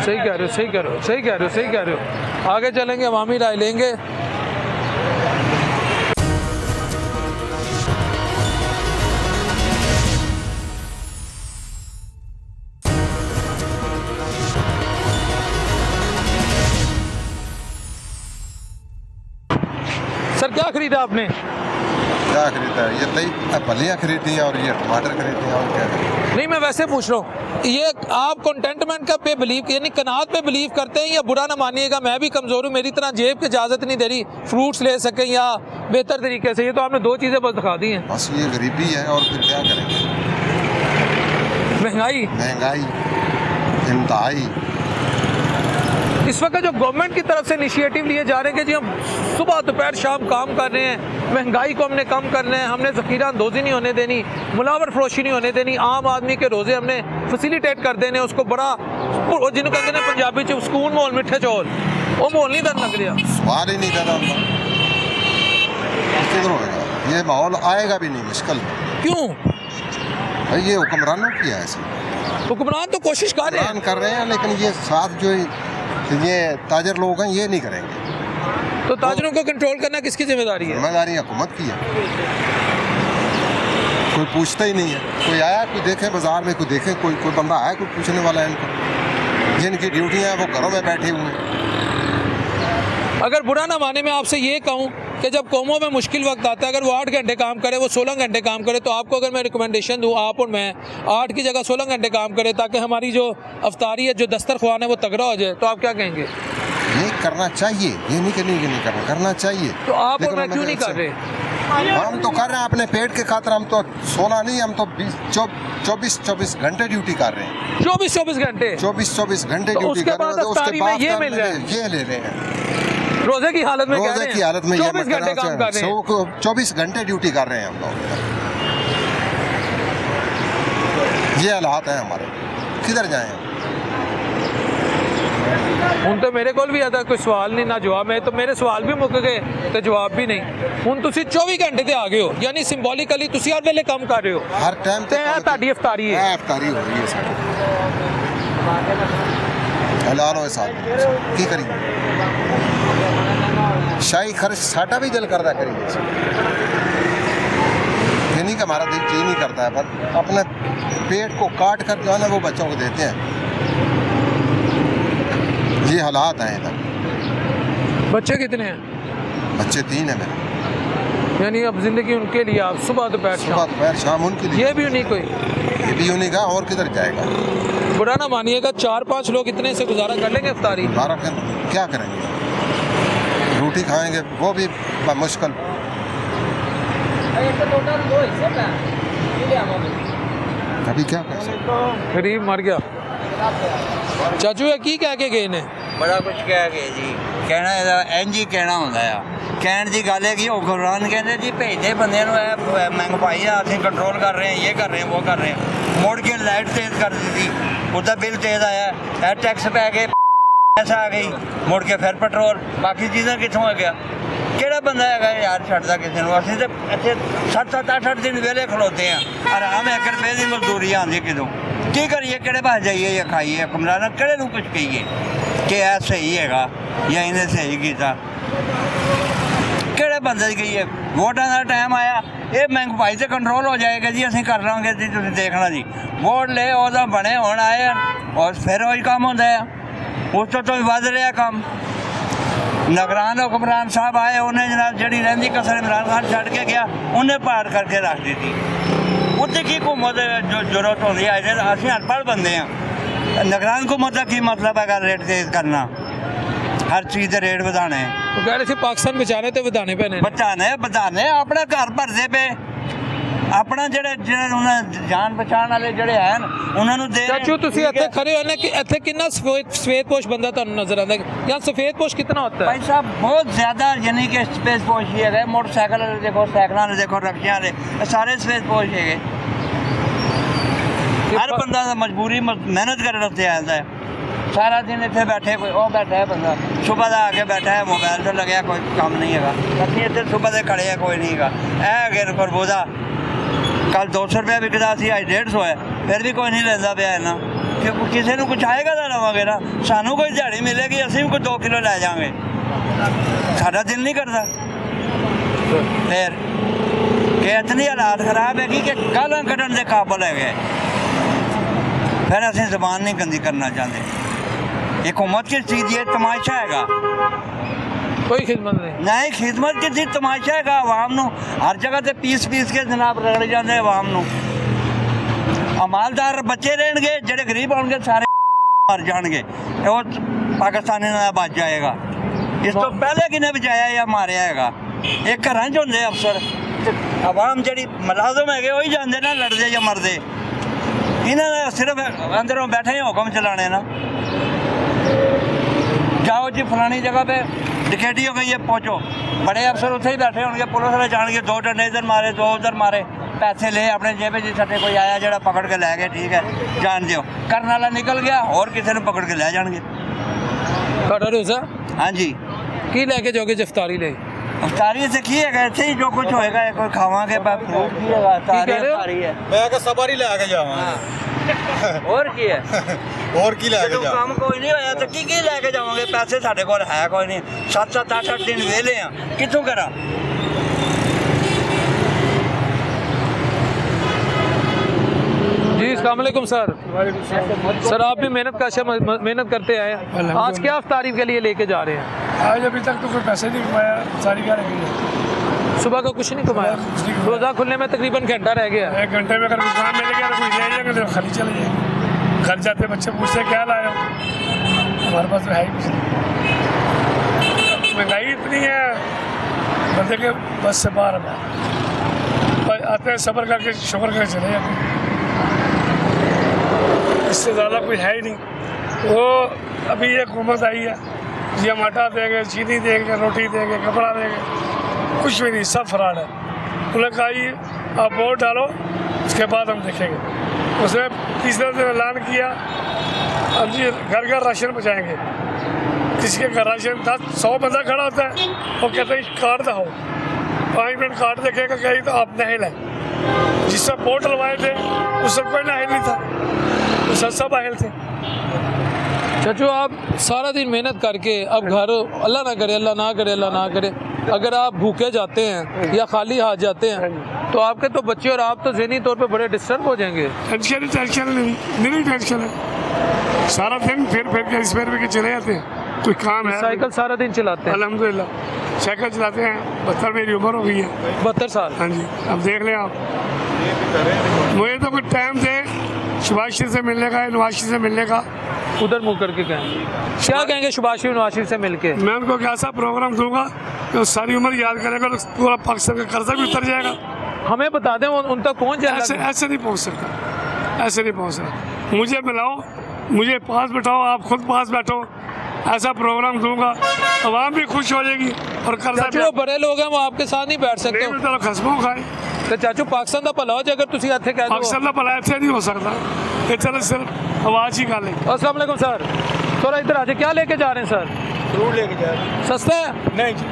सही कह रहे हो, सही कह रहे हो, सही कह रहे हो, सही कह रहे हो। आगे चलेंगे, अवामी राय लेंगे। सर क्या खरीदा आपने? क्या खरीदा? ये तई फलियाँ खरीदी और ये टमाटर खरीदे और क्या खरीदा? नहीं, मैं वैसे पूछ रहा हूँ, ये आप कंटेंटमेंट का पे बिलीव, यानी कनात पे बिलीव करते हैं, या बुरा ना मानिएगा मैं भी कमज़ोर हूँ, मेरी तरह जेब की इजाज़त नहीं दे रही फ्रूट्स ले सकें या बेहतर तरीके से? ये तो आपने दो चीज़ें बस दिखा दी हैं। बस ये गरीबी है और फिर क्या करेंगे? महंगाई, महंगाई इंतहाई। इस वक्त जो गवर्नमेंट की तरफ से इनिशिएटिव लिए जा रहे हैं कि जी हम सुबह दोपहर शाम काम कर रहे हैं, महंगाई को हमने कम करना है, हमने ज़ख़ीरा अंदोज़ी नहीं होने देनी, मुलावर फरोशी नहीं होने देनी, आम आदमी के रोज़े हमने फैसिलिटेट कर देने, उसको बड़ा जिन्होंने कहते हैं पंजाबी च सुकून माहौल मिठे चौल, वो माहौल नहीं दर लग रहा, सवाल ही नहीं पैदा होता, किधर होगा? ये माहौल आएगा भी नहीं, मुश्किल। क्यों? भाई ये हुक्मरानों की है ऐसे। हुक्मरान तो कोशिश कर रहे हैं, लेकिन ये साथ जो ये ताजर लोग हैं ये नहीं करेंगे। तो ताजरों को कंट्रोल करना किसकी जिम्मेदारी है? जिम्मेदारी हुकूमत की है। कोई पूछता ही नहीं है, कोई आया, कोई देखे बाजार में, कोई देखे, कोई बंदा आया, कोई पूछने वाला है इनको। जिनकी ड्यूटियाँ हैं वो घरों में बैठे हुए हैं। अगर बुरा ना माने, मैं आपसे ये कहूँ कि जब कौमों में मुश्किल वक्त आता है, अगर वो 8 घंटे काम करे, वो 16 घंटे काम करे, तो आपको अगर मैं रिकमेंडेशन दूँ, आप और मैं 8 की जगह 16 घंटे काम करें ताकि हमारी जो अफ्तारी है, जो दस्तरख्वान है, वो तगड़ा हो जाए, तो आप क्या कहेंगे? ये करना चाहिए, ये नहीं करनी कि नहीं करना चाहिए। तो आप और मैं क्यों नहीं कर रहे? हम तो कर रहे हैं अपने पेट के खातिर। हम तो 16 नहीं, हम तो 24 घंटे ड्यूटी कर रहे हैं। 24 घंटे 24 घंटे ड्यूटी कर रहे हैं। उसके बाद ये मिल रहा है, ये ले रहे हैं। रोजे की हालत में, रोजे की हालत में 24 घंटे काम कर रहे हैं, 24 घंटे ड्यूटी कर रहे हैं हम लोग। ये हालात है हमारे, किधर जाएं? ਹੁਣ तो मेरे को भी आता कोई सवाल नहीं, ना जवाब है, तो मेरे सवाल भी मुक गए तो जवाब भी नहीं। ਹੁਣ ਤੁਸੀਂ 24 घंटे ਤੇ आ गए हो, यानी सिंबॉलिकली ਤੁਸੀਂ हर वेले काम कर रहे हो, हर टाइम ਤੇ ਇਹ ਤੁਹਾਡੀ ਇਫਤਾਰੀ है। इफ्तारी हो रही है सारी, हलाल हो साथ की करिए। शाही खर्च साटा भी दिल करता करिए, ये नहीं कि हमारा दिल जी नहीं करता है, पर अपने पेट को काट कर जो है ना वो बच्चों को देते हैं। ये हालात हैं इधर। बच्चे कितने हैं? बच्चे 3 हैं मेरे। यानी अब जिंदगी उनके लिए आप सुबह दोपहर सुबह शाम, दोपहर शाम उनके लिए, ये भी उन्हीं को ही। ये भी उन्हीं का, और किधर जाएगा? बुरा ना मानिएगा, 4-5 लोग इतने से गुजारा कर लेंगे इफ्तारी? क्या करेंगे? रोटी खाएंगे वो भी मुश्किल। अभी क्या कर सकते? गरीब मर गया। चाचू ये की कह के गए ने? बड़ा कुछ कह गए जी, कहना इंज ही कहना होंदा आ। कहण दी गल है कि हुक्मरान कहते जी भेजते बंदे महंगाई है, असं कंट्रोल कर रहे हैं, ये कर रहे हैं, वो कर रहे हैं। मुड़ के लाइट तेज कर दी थी, उसका बिल तेज आया, टैक्स पै गए, पैसा आ गई, मुड़ के फिर पेट्रोल, बाकी चीज़ें कितों हो गया? ਕਿਹੜਾ ਬੰਦਾ ਹੈਗਾ ਯਾਰ ਛੱਡਦਾ ਕਿਸੇ ਨੂੰ? ਅਸੀਂ ਤੇ ਇੱਥੇ 7-7 8-8 ਦਿਨ ਵੇਲੇ ਖਲੋਤੇ ਆ, ਆਰਾਮ 1 ਰੁਪਏ ਦੀ ਮਜ਼ਦੂਰੀ ਆਉਂਦੀ ਕਿਦੋਂ? ਕੀ ਕਰੀਏ? ਕਿਹੜੇ ਪਾਸੇ ਜਾਈਏ ਜਾਂ ਖਾਈਏ? ਹੁਕਮਰਾਨਾਂ ਕਿਹੜੇ ਨੂੰ ਕੁਝ ਕਹੀਏ ਕਿ ਇਹ ਸਹੀ ਹੈਗਾ ਜਾਂ ਇਹਨੇ ਸਹੀ ਕੀਤਾ? ਕਿਹੜੇ ਬੰਦੇ ਦੀ ਕਹੀਏ? ਵੋਟਾਂ ਦਾ ਟਾਈਮ ਆਇਆ, ਇਹ ਮਹਿੰਗਾਈ ਤੇ ਕੰਟਰੋਲ ਹੋ ਜਾਏਗਾ ਜੀ, ਅਸੀਂ ਕਰ ਲਾਂਗੇ ਜੀ, ਤੁਸੀਂ ਦੇਖਣਾ ਜੀ। ਵੋਟ ਲੈ ਉਹਦਾ ਬਣੇ ਹੁਣ ਆਏ ਔਰ ਫਿਰ ਉਹੀ ਕੰਮ ਹੁੰਦਾ ਆ, ਉਸ ਤੋਂ ਵੀ ਵੱਧ ਰਿਹਾ ਕੰਮ। नगरान हुक्मरान साहब आए, उन्हें जनाब जड़ी रही कसर इमरान खान छड़ के गया, उन्हें पार करके रख दी थी। उत्ते की हुकूमत जो जरूरत होती है? असं अनपढ़ बंदे हैं। नगरान हुकूमत का की मतलब है रेट तेज करना, हर चीज़ के रेट बढ़ाने। कह रहे थे पाकिस्तान बचाने तो बढ़ाने पैने, बढ़ाने अपना घर भरते पे, अपना ਜਿਹੜੇ ਜਾਨ ਬਚਾਉਣ ਵਾਲੇ ਜਿਹੜੇ ਹਨ ਉਹਨਾਂ ਨੂੰ ਦੇ। चाचू तुसी ਇੱਥੇ ਖੜੇ ਹੋ ਨਾ, ਕਿ ਇੱਥੇ ਕਿੰਨਾ सफेदपोश बंदा ਤੁਹਾਨੂੰ नजर आता है? यहाँ सफेदपोश कितना होता है? भाई साहब बहुत ज़्यादा, यानी कि सफेदपोश ही है। मोटरसाइकिल वाले देखो, साइकिल वाले देखो, रक्शियां वाले सारे सफेदपोश है। हर बंदा मजबूरी मेहनत करने वास्ते आता है। सारा दिन इतने बैठे, कोई वो बैठा है बंदा, सुबह का आके बैठा है, मोबाइल तो लगे, कोई काम नहीं है। अभी इतने सुबह से खड़े हैं, कोई नहीं है। अगर खरबूजा कल 200 रुपया बिकता सी, अज 150 है, फिर भी कोई नहीं लेंदा पिया इन्ना, क्योंकि किसी को कुछ आएगा तो लवांगे ना। सानू कोई दिहाड़ी मिलेगी, असीं भी कोई 2 किलो लै जाएंगे, साडा दिल नहीं करता। फिर कि इतनी हालात खराब है कि गालां कड्ढण दे काबल है गए, फिर असीं ज़बान नहीं गंदी करना चाहते। हुकूमत किस चीज़ की तमाशा हैगा? कोई खिदमत नहीं, खिदमत की चीज़ तमाशा है। आवाम नू हर जगह से पीस के जनाब रगड़ जाते आवाम नू। अमालदार बच्चे रहणगे, जेडे गरीब होंगे सारे मर जाएंगे, वो पाकिस्तानी ना बच जाएगा। इस तो पहले किने बचाया या मारिया हैगा? ये घर च होंदे अफसर, आवाम जी मुलाजम है वही जाते ना लड़ते या मरते। इन्होंने सिर्फ अंदरों बैठे हुक्म चलाने ना, जाओ जी फलानी जगह पे डकैती हो गई है, पहुँचो। बड़े अफसर उत्थे ही बैठे होंगे, पुलिस वाले जाएंगे, 2 डंडे इधर मारे, 2 उधर मारे, पैसे ले अपने जेबे जी सटे, कोई आया जरा पकड़ के लै गए, ठीक है जान दो, करने वाला निकल गया और किसी ने पकड़ के लै जाएंगे। रोजा हाँ जी, की लैके जाओगे इफ्तारी ले? इफ्तारी से की है, ऐसे ही जो कुछ होएगा, कोई खावांगे, फ्रूट की है, मैं सवारी लैके जावांगा। और की है? और की लैके जा? काम कोई नहीं होया तो की लैके जावांगे? पैसे साडे कोल है कोई नहीं, 7-7 8-8 दिन वेले आ, कितों करा? जी अस्सलाम वालेकुम सर। सर आप भी मेहनत करते आए, आज क्या इफ्तारी के लिए लेके जा रहे हैं? आज अभी तक तो कोई पैसे नहीं कमाया, सारी क्या रह गई? सुबह का कुछ नहीं कमाया, रोज़ा खुलने में तकरीबन घंटा रह गया। 1 घंटे में अगर कोई काम मिल गया तो कोई ले जाएंगे, तो खाली चले जाएंगे। घर जाते बच्चे पूछते क्या लाए, हमारे पास तो है ही कुछ नहीं। महंगाई इतनी है बंदे के बस से बाहर आते हैं, सब्र करके शुक्र करके चले जाते, इससे ज़्यादा कोई है ही नहीं। वो अभी ये हुकूमत आई है जी, हम आटा देंगे, चीनी देंगे, रोटी देंगे, कपड़ा देंगे, कुछ भी नहीं, सब फ्रॉड है। उन्होंने कहा ये आप वोट डालो, उसके बाद हम देखेंगे। उसने तीसरे दिन ऐलान किया अब जी घर घर राशन पहुँचाएँगे। किसी के घर राशन 100 बंदा खड़ा होता है, वो कहते हैं कार्ड दो, 5 मिनट कार्ड देखेगा कहीं तो आप नहीं लाए। जिससे वोट डलवाए थे उससे कोई नाहिल नहीं था, उससे सब अहिल थे। चाचू आप सारा दिन मेहनत करके अब घर, अल्लाह ना करे, अल्लाह ना करे, अल्लाह ना करे, अगर आप भूखे जाते हैं या खाली हाथ जाते हैं तो आपके तो बच्चे और आप तो ज़हनी तौर पे बड़े डिस्टर्ब हो जाएंगे। टेंशन नहीं, मेरी टेंशन है। सारा दिन फिर के इस पैर पे चले जाते हैं। कोई काम है। साइकिल सारा दिन चलाते हैं? अल्हम्दुलिल्लाह साइकिल चलाते हैं। 72 मेरी उम्र हो गई है। 72 साल? हाँ जी। अब देख लें आप, मुझे तो कुछ टाइम से शुभाशी से मिलने का, नवाशी से मिलने का। उधर मुँह करके कहेंगे, क्या कहेंगे शुभाशी नवाशी से मिलके? मैं उनको एक ऐसा प्रोग्राम दूंगा कि वो सारी उम्र याद करेगा तो पूरा पाकिस्तान का कर्जा भी उतर जाएगा। हमें बता दें उन तक पहुँच ऐसे जाएगा। ऐसे नहीं पहुंच सकता, ऐसे नहीं पहुंच सकता। मुझे मिलाओ, मुझे पास बैठाओ, आप खुद पास बैठो, ऐसा प्रोग्राम दूंगा, आवाम भी खुश हो जाएगी और कर्जा चाचू वो बड़े लोग हैं, वो आपके साथ नहीं बैठ सकते। चलो खसमों खाए तो चाचू पाकिस्तान का भला हो जाए अगर तुसी इत्थे कह दो। पाकिस्तान का भला ऐसे नहीं हो सकता, ये चलो सिर्फ आवाज़ ही गा लें। अस्सलाम वालेकुम सर, थोड़ा इधर आजे। क्या लेके जा रहे हैं सर? फ्रूट लेके जा रहे हैं। सस्ता है? नहीं जी,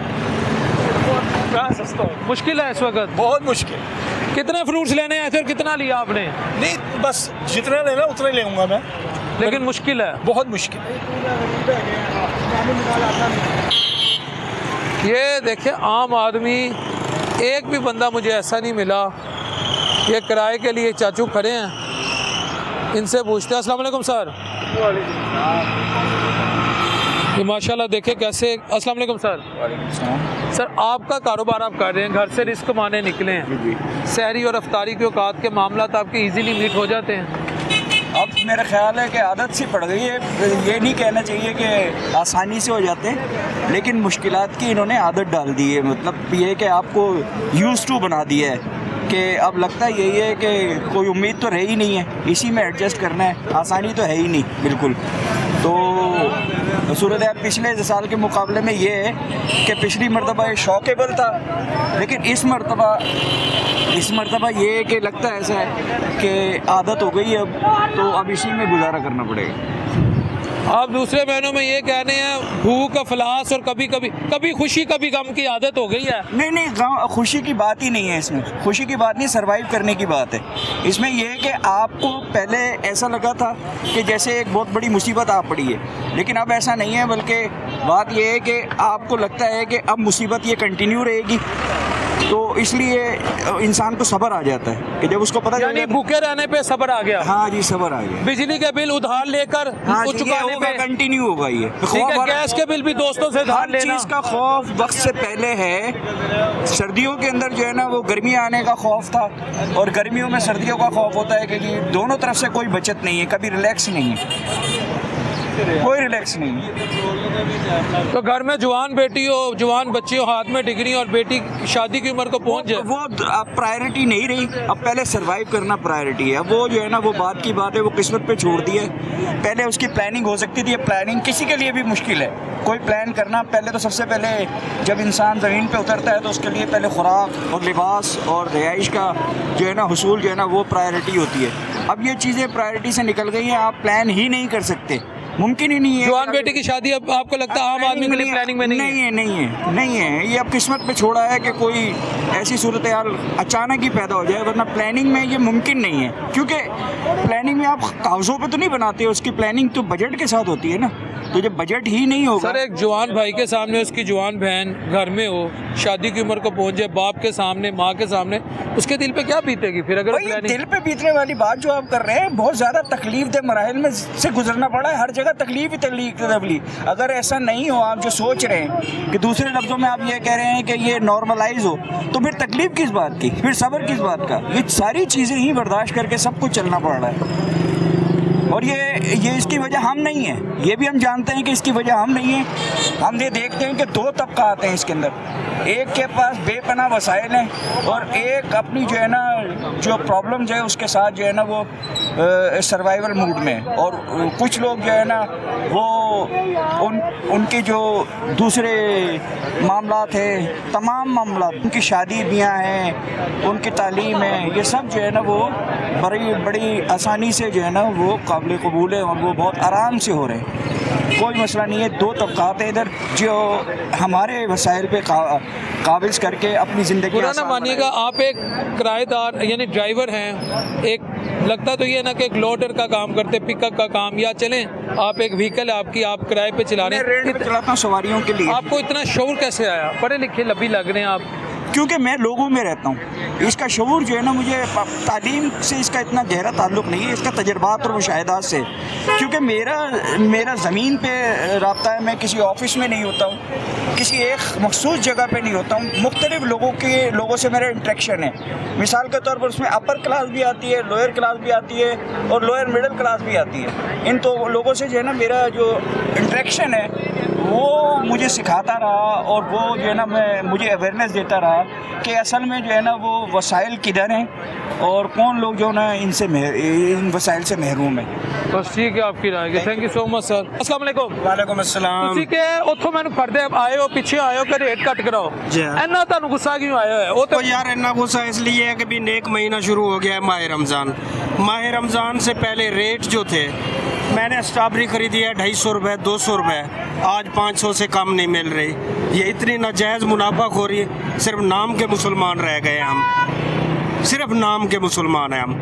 कहाँ सस्ता हो, मुश्किल है इस वक्त? बहुत मुश्किल। कितने फ्रूट्स लेने आए थे और कितना लिया आपने? नहीं बस जितना लेना उतना ही लेऊंगा मैं, लेकिन मुश्किल है, बहुत मुश्किल। ये देखिए आम आदमी, एक भी बंदा मुझे ऐसा नहीं मिला। ये किराए के लिए चाचू खड़े हैं, इनसे पूछते हैं। अस्सलाम वालेकुम सर। ये माशाल्लाह देखे कैसे। अस्सलाम वालेकुम सर। सर आपका कारोबार आप कर रहे हैं, घर से रिस्क कमाने निकले हैं, सहरी और अफ्तारी के औकात के मामला तो आपके इजीली मीट हो जाते हैं? अब मेरा ख्याल है कि आदत सी पड़ गई है। ये नहीं कहना चाहिए कि आसानी से हो जाते हैं, लेकिन मुश्किलात की इन्होंने आदत डाल दी है। मतलब ये कि आपको यूज़ टू बना दिया है कि अब लगता यही है कि कोई उम्मीद तो रह ही नहीं है, इसी में एडजस्ट करना है, आसानी तो है ही नहीं बिल्कुल। तो सूरत है पिछले साल के मुकाबले में ये है कि पिछली मरतबा ये शॉकेबल था, लेकिन इस मरतबा ये है कि लगता ऐसा है कि आदत हो गई है अब, तो अब इसी में गुजारा करना पड़ेगा। आप दूसरे महीनों में ये कह रहे हैं भूख, अफलास और कभी खुशी कभी गम की आदत हो गई है? नहीं, खुशी की बात ही नहीं है इसमें, खुशी की बात नहीं, सरवाइव करने की बात है। इसमें यह है कि आपको पहले ऐसा लगा था कि जैसे एक बहुत बड़ी मुसीबत आ पड़ी है, लेकिन अब ऐसा नहीं है, बल्कि बात यह है कि आपको लगता है कि अब मुसीबत ये कंटिन्यू रहेगी, तो इसलिए इंसान को सब्र आ जाता है कि जब उसको पता चल यानी भूखे रहने पे सब्र आ गया? हाँ जी, सब्र आ गया। बिजली के बिल उधार लेकर चुकाने पे कंटिन्यू होगा ये। ठीक है, गैस के बिल भी दोस्तों से उधार लेना। चीज़ का खौफ वक्त से पहले है। सर्दियों के अंदर जो है ना वो गर्मी आने का खौफ था, और गर्मियों में सर्दियों का खौफ होता है कि दोनों तरफ से कोई बचत नहीं है, कभी रिलैक्स नहीं है, कोई रिलैक्स नहीं है। तो घर में जवान बेटी हो, जवान बच्चे हो, हाथ में डिग्री और बेटी शादी की उम्र को पहुंच जाए, वो अब प्रायोरिटी नहीं रही। अब पहले सरवाइव करना प्रायोरिटी है। अब वो जो है ना वो बात की बात है, वो किस्मत पे छोड़ दी है। पहले उसकी प्लानिंग हो सकती थी, प्लानिंग किसी के लिए भी मुश्किल है। कोई प्लान करना पहले तो सबसे पहले जब इंसान ज़मीन पे उतरता है तो उसके लिए पहले खुराक और लिबास और रिहाइश का जो है ना हुसूल जो है ना वो प्रायोरिटी होती है। अब ये चीज़ें प्रायोरिटी से निकल गई हैं, आप प्लान ही नहीं कर सकते, मुमकिन ही नहीं है। जवान बेटी की शादी अब आपको लगता है आम आदमी के लिए प्लानिंग में नहीं है। ये अब किस्मत पे छोड़ा है कि कोई ऐसी सूरत हाल अचानक ही पैदा हो जाए, वरना प्लानिंग में ये मुमकिन नहीं है। क्योंकि प्लानिंग में आप कागजों पे तो नहीं बनाते हो, उसकी प्लानिंग तो बजट के साथ होती है ना। तो जब बजट ही नहीं होगा। सर एक जवान भाई के सामने उसकी जवान बहन घर में हो, शादी की उम्र को पहुंच जाए, बाप के सामने, माँ के सामने, उसके दिल पे क्या बीतेगी फिर? अगर दिल पे बीतने वाली बात जो आप कर रहे हैं, बहुत ज़्यादा तकलीफ दे मराहिल में से गुजरना पड़ा है। हर जगह तकलीफ ही तकलीफ। अगर ऐसा नहीं हो, आप जो सोच रहे हैं कि दूसरे लफ्ज़ों में आप ये कह रहे हैं कि ये नॉर्मलाइज हो, तो फिर तकलीफ किस बात की, फिर सब्र किस बात का? ये सारी चीज़ें ही बर्दाश्त करके सब कुछ चलना पड़ रहा है। और ये इसकी वजह हम नहीं है, ये भी हम जानते हैं कि इसकी वजह हम नहीं है। हम ये देखते हैं कि दो तबका आते हैं इसके अंदर, एक के पास बेपनाह वसाइल हैं और एक अपनी जो है ना जो प्रॉब्लम जो है उसके साथ जो है ना वो सर्वाइवल मूड में। और कुछ लोग जो है ना वो उनके जो दूसरे मामलात हैं, तमाम मामलात, उनकी शादी ब्याह हैं, उनकी तालीम है, ये सब जो है ना वो बड़ी आसानी से जो है ना वो काबिल कबूल है और वो बहुत आराम से हो रहे हैं। कोई मसला नहीं है। दो तबकात हैं इधर जो हमारे वसाइल पे काबिज करके अपनी ज़िंदगी बुरा ना मानिएगा, आप एक किराएदार यानी ड्राइवर हैं, एक लगता तो ये ना कि एक लोडर का काम करते, पिकअप का काम, या चलें आप एक व्हीकल है आपकी, आप किराए पे चला रहे हैं, चलाता हूँ सवारियों के लिए। आपको इतना शौर कैसे आया? पढ़े लिखे लबी लग रहे हैं आप, क्योंकि मैं लोगों में रहता हूँ। इसका शऊर जो है ना, मुझे तालीम से इसका इतना गहरा ताल्लुक़ नहीं है, इसका तजर्बात और मुशाहिदात से। क्योंकि मेरा ज़मीन पे रब्ता है, मैं किसी ऑफिस में नहीं होता हूँ, किसी एक मखसूस जगह पे नहीं होता हूँ, मुख्तलिफ लोगों से मेरा इंट्रैक्शन है। मिसाल के तौर पर उसमें अपर क्लास भी आती है, लोअर क्लास भी आती है और लोअर मिडिल क्लास भी आती है। इन तो लोगों से जो है ना मेरा जो इंट्रैक्शन है वो मुझे सिखाता रहा, और वो जो है ना मुझे अवेयरनेस देता रहा कि असल में जो है ना वो वसाइल किधर हैं और कौन लोग जो ना इन वसाइल से महरूम है। बस ठीक है आपकी राय। Thank you so much sir. अस्सलाम वालेकुम। वालेकुम अस्सलाम। ਤੁਸੀਂ ਕਿ ਉੱਥੋਂ ਮੈਨੂੰ ਫੜਦੇ ਆਏ ਹੋ, ਪਿੱਛੇ ਆਏ ਹੋ ਕਿ ਰੇਟ ਕੱਟ ਕਰਾਓ, ਇੰਨਾ ਤੁਹਾਨੂੰ ਗੁੱਸਾ ਕਿਉਂ ਆਇਆ ਹੋਇਆ? ਉਹ तो यार इतना गुस्सा इसलिए है कि भी नेक महीना शुरू हो गया है, माह रमज़ान। माह रमज़ान से पहले रेट जो थे, मैंने स्ट्रॉबेरी खरीदी है 250 रुपये, 200 रुपये, आज 500 से कम नहीं मिल रही। ये इतनी नाजायज़ मुनाफाखोरी, सिर्फ नाम के मुसलमान रह गए हम, सिर्फ नाम के मुसलमान हैं हम।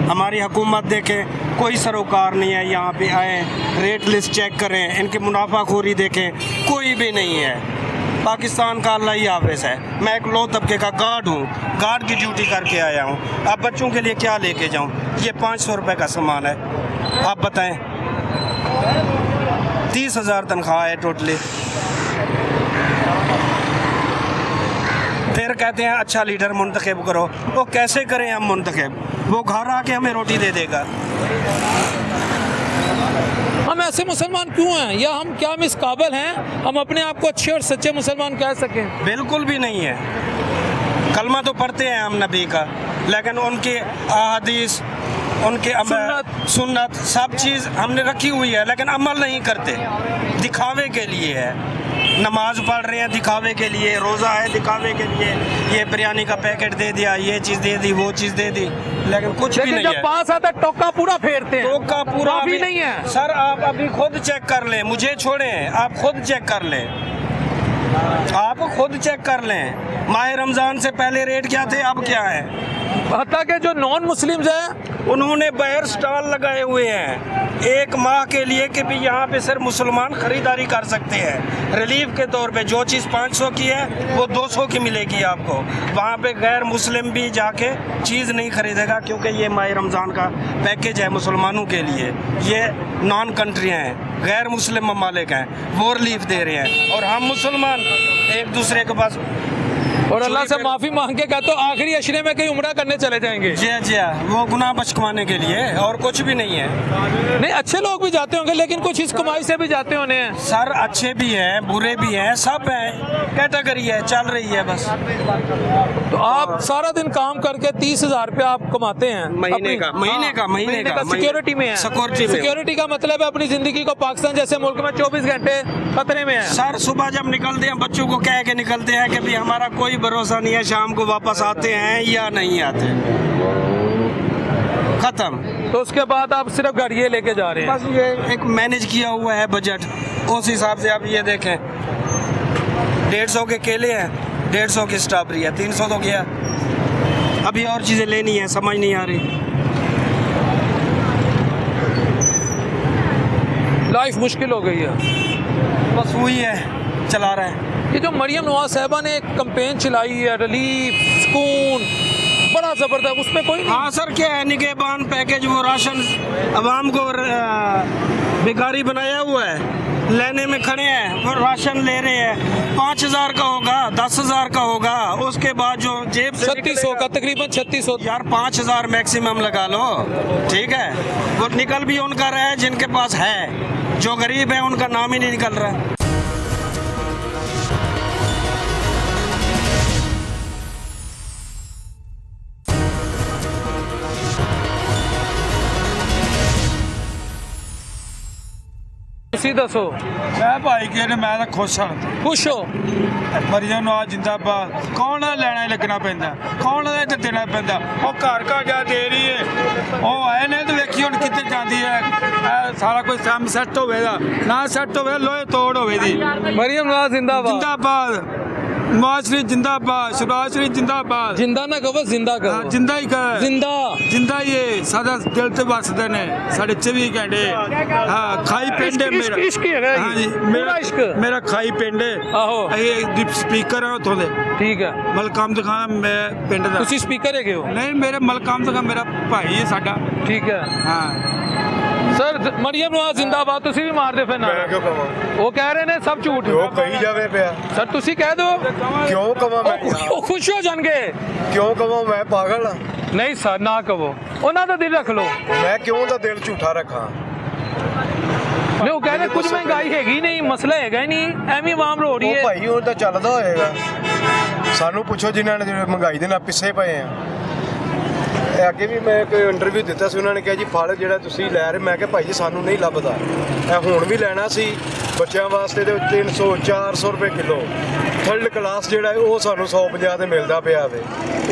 हमारी हुकूमत देखें, कोई सरोकार नहीं है, यहाँ पे आए रेट लिस्ट चेक करें, इनकी मुनाफाखोरी देखें, कोई भी नहीं है। पाकिस्तान का अल्लाह ही हाफिज़ है। मैं एक लो तबके का गार्ड हूँ, गार्ड की ड्यूटी करके आया हूँ। अब बच्चों के लिए क्या लेके जाऊँ? ये 500 रुपये का सामान है, आप बताएं। 30,000 तनख्वाह है टोटली। फिर कहते हैं अच्छा लीडर मुंतखब करो। वो कैसे करें हम मुंतखब? वो घर आके हमें रोटी दे देगा। हम ऐसे मुसलमान क्यों हैं, या हम क्या हम इस काबिल हैं हम अपने आप को अच्छे और सच्चे मुसलमान कह सकें? बिल्कुल भी नहीं है। कलमा तो पढ़ते हैं हम नबी का, लेकिन उनके अहादीस, उनके सुन्नत सब चीज़ हमने रखी हुई है, लेकिन अमल नहीं करते, दिखावे के लिए है। नमाज पढ़ रहे हैं दिखावे के लिए, रोज़ा है दिखावे के लिए, ये बिरयानी का पैकेट दे दिया, ये चीज़ दे दी, वो चीज़ दे दी, लेकिन कुछ भी नहीं है। जब पास आता टोका पूरा फेरते हैं, टोका पूरा भी नहीं है। सर आप अभी खुद चेक कर लें, मुझे छोड़ें, आप खुद चेक कर लें, आप खुद चेक कर लें। माह रमज़ान से पहले रेट क्या थे, अब क्या है? हत्ता के जो नॉन मुस्लिम्स हैं उन्होंने बाहर स्टॉल लगाए हुए हैं 1 माह के लिए कि भी यहाँ पे सिर्फ मुसलमान ख़रीदारी कर सकते हैं रिलीफ के तौर पे। जो चीज़ 500 की है वो 200 की मिलेगी आपको। वहाँ पे गैर मुस्लिम भी जाके चीज़ नहीं ख़रीदेगा, क्योंकि ये माह रमज़ान का पैकेज है मुसलमानों के लिए। ये नॉन कंट्रियाँ हैं, गैर मुस्लिम ममालिक हैं, वो रिलीफ दे रहे हैं, और हम मुसलमान एक दूसरे के पास और अल्लाह से माफ़ी मांग के कहते हो आखिरी अशरे में कहीं उम्रा करने चले जाएंगे। जी वो गुनाह बचकवाने के लिए, और कुछ भी नहीं है। नहीं, अच्छे लोग भी जाते होंगे, लेकिन कुछ इस कमाई से भी जाते होने हैं। सर अच्छे भी हैं, बुरे भी हैं, सब हैं, कैटेगरी है, चल रही है बस। तो आप सारा दिन काम करके 30,000 रुपया आप कमाते हैं महीने का सिक्योरिटी में है। सिक्योरिटी का मतलब है अपनी जिंदगी को पाकिस्तान जैसे मुल्क में 24 घंटे खतरे में है। सर सुबह जब निकलते हैं बच्चों को कह के निकलते हैं कि भी हमारा कोई भरोसा नहीं है शाम को वापस आते हैं या नहीं आते, खत्म। तो उसके बाद आप सिर्फ घर ये लेके जा रहे हैं? बस ये एक मैनेज किया हुआ है बजट, उस हिसाब से आप ये देखें 150 के केले हैं, 150 की स्ट्रॉबेरी है, 300 तो गया। अभी और चीज़ें लेनी है, समझ नहीं आ रही। लाइफ मुश्किल हो गई है, बस वही है, चला रहा है। ये जो मरियम नवाज साहिबा ने एक कैंपेन चलाई है, रिलीफ, सुकून, बड़ा ज़बरदस्त, उसमें कोई नहीं? हाँ सर, क्या है निगहबान पैकेज, वो राशन अवाम को बेकारी बनाया हुआ है, लेने में खड़े हैं, वो राशन ले रहे हैं। 5,000 का होगा, 10,000 का होगा, उसके बाद जो जेब से 3600 का, तकरीबन 3600। यार 5,000 मैक्सिमम लगा लो, ठीक है। वो निकल भी उनका रहा है जिनके पास है, जो गरीब है उनका नाम ही नहीं निकल रहा। ਤੁਸੀਂ ਦੱਸੋ। मैं भाई के मैं तो खुश हाँ। खुश हो? मरियम नवाज जिंदाबाद। कौन लेना ही लगना पैंदा, कौन इधर देना पैंदा, वो घर जा दे रही है, वो आए ने तो वेखी हुण किते जांदी है। सारा कुछ काम सैट होवेगा, ना सैट होवे लोहे तोड़ होवे दी। मरियम नवाज जिंदाबाद। जिंदाबाद। नवाज शरीफ जिंदाबाद, शहबाज शरीफ जिंदाबाद। जिंदा ना कहो, जिंदा हाँ, कहो। जिंदा ही कह जिंदा जिंदा ही है, सादा दिल ते वसदे ने साढ़े 24 घंटे। हाँ, खाई पिंड है मेरा। इश्क ही है हाँ जी, मेरा इश्क। मेरा खाई पिंड है। आहो। डिप स्पीकर है उतों दे। ठीक है, मलकाम दिखाना मैं पिंड दा। ਤੁਸੀਂ ਸਪੀਕਰ ਹੈਗੇ ਹੋ? नहीं, मेरे मलकाम दिखा मेरा भाई है साडा। ਠੀਕ ਹੈ हाँ, ਸਰ, ਮਰੀਮ ਨਵਾਜ਼ ਜ਼ਿੰਦਾਬਾਦ ਤੁਸੀਂ ਵੀ ਮਾਰਦੇ ਫਿਰ ਨਾ। ਕਿਉਂ ਕਵਾਂ? ਉਹ ਕਹਿ ਰਹੇ ਨੇ ਸਭ ਝੂਠ। ਕਿਉਂ ਕਹੀ ਜਾਵੇ ਪਿਆ? ਸਰ ਤੁਸੀਂ ਕਹਿ ਦਿਓ, ਕਿਉਂ ਕਵਾਂ ਮੈਂ? ਉਹ ਖੁਸ਼ ਹੋ ਜਾਣਗੇ। ਕਿਉਂ ਕਵਾਂ? ਮੈਂ ਪਾਗਲ ਹਾਂ? ਨਹੀਂ ਸਰ, ਨਾ ਕਹੋ, ਉਹਨਾਂ ਦਾ ਦਿਲ ਰੱਖ ਲਓ। ਮੈਂ ਕਿਉਂ ਦਾ ਦਿਲ ਝੂਠਾ ਰੱਖਾਂ? ਨਹੀਂ, ਉਹ ਕਹਿ ਰਹੇ ਕੁਝ ਮਹਿੰਗਾਈ ਹੈਗੀ ਨਹੀਂ, ਮਸਲਾ ਹੈਗਾ ਹੀ ਨਹੀਂ, ਐਵੇਂ ਆਵਾਮ ਰੋ ਰਹੀ ਉਹ ਹੈ। ਭਾਈ ਉਹ ਤਾਂ ਚੱਲਦਾ ਹੋਏਗਾ, ਸਾਨੂੰ ਪੁੱਛੋ ਜਿਨ੍ਹਾਂ ਨੇ ਮਹਿੰਗਾਈ ਦੇ ਨਾਲ ਪਿੱਛੇ ਪਏ ਆ। ਇਹ ਅੱਗੇ ਵੀ ਮੈਂ ਕੋਈ ਇੰਟਰਵਿਊ ਦਿੱਤਾ ਸੀ, ਉਹਨਾਂ ਨੇ ਕਿਹਾ ਜੀ ਫਲ ਜਿਹੜਾ ਤੁਸੀਂ ਲੈ ਰਹੇ, ਮੈਂ ਕਿਹਾ ਭਾਈ ਜੀ ਸਾਨੂੰ ਨਹੀਂ ਲੱਭਦਾ, ਇਹ ਹੁਣ ਵੀ ਲੈਣਾ ਸੀ ਬੱਚਿਆਂ ਵਾਸਤੇ ਤੇ 300 400 ਰੁਪਏ ਕਿਲੋ। ਥਰਡ ਕਲਾਸ ਜਿਹੜਾ ਹੈ ਉਹ ਸਾਨੂੰ 150 ਤੇ ਮਿਲਦਾ ਪਿਆ ਵੇ।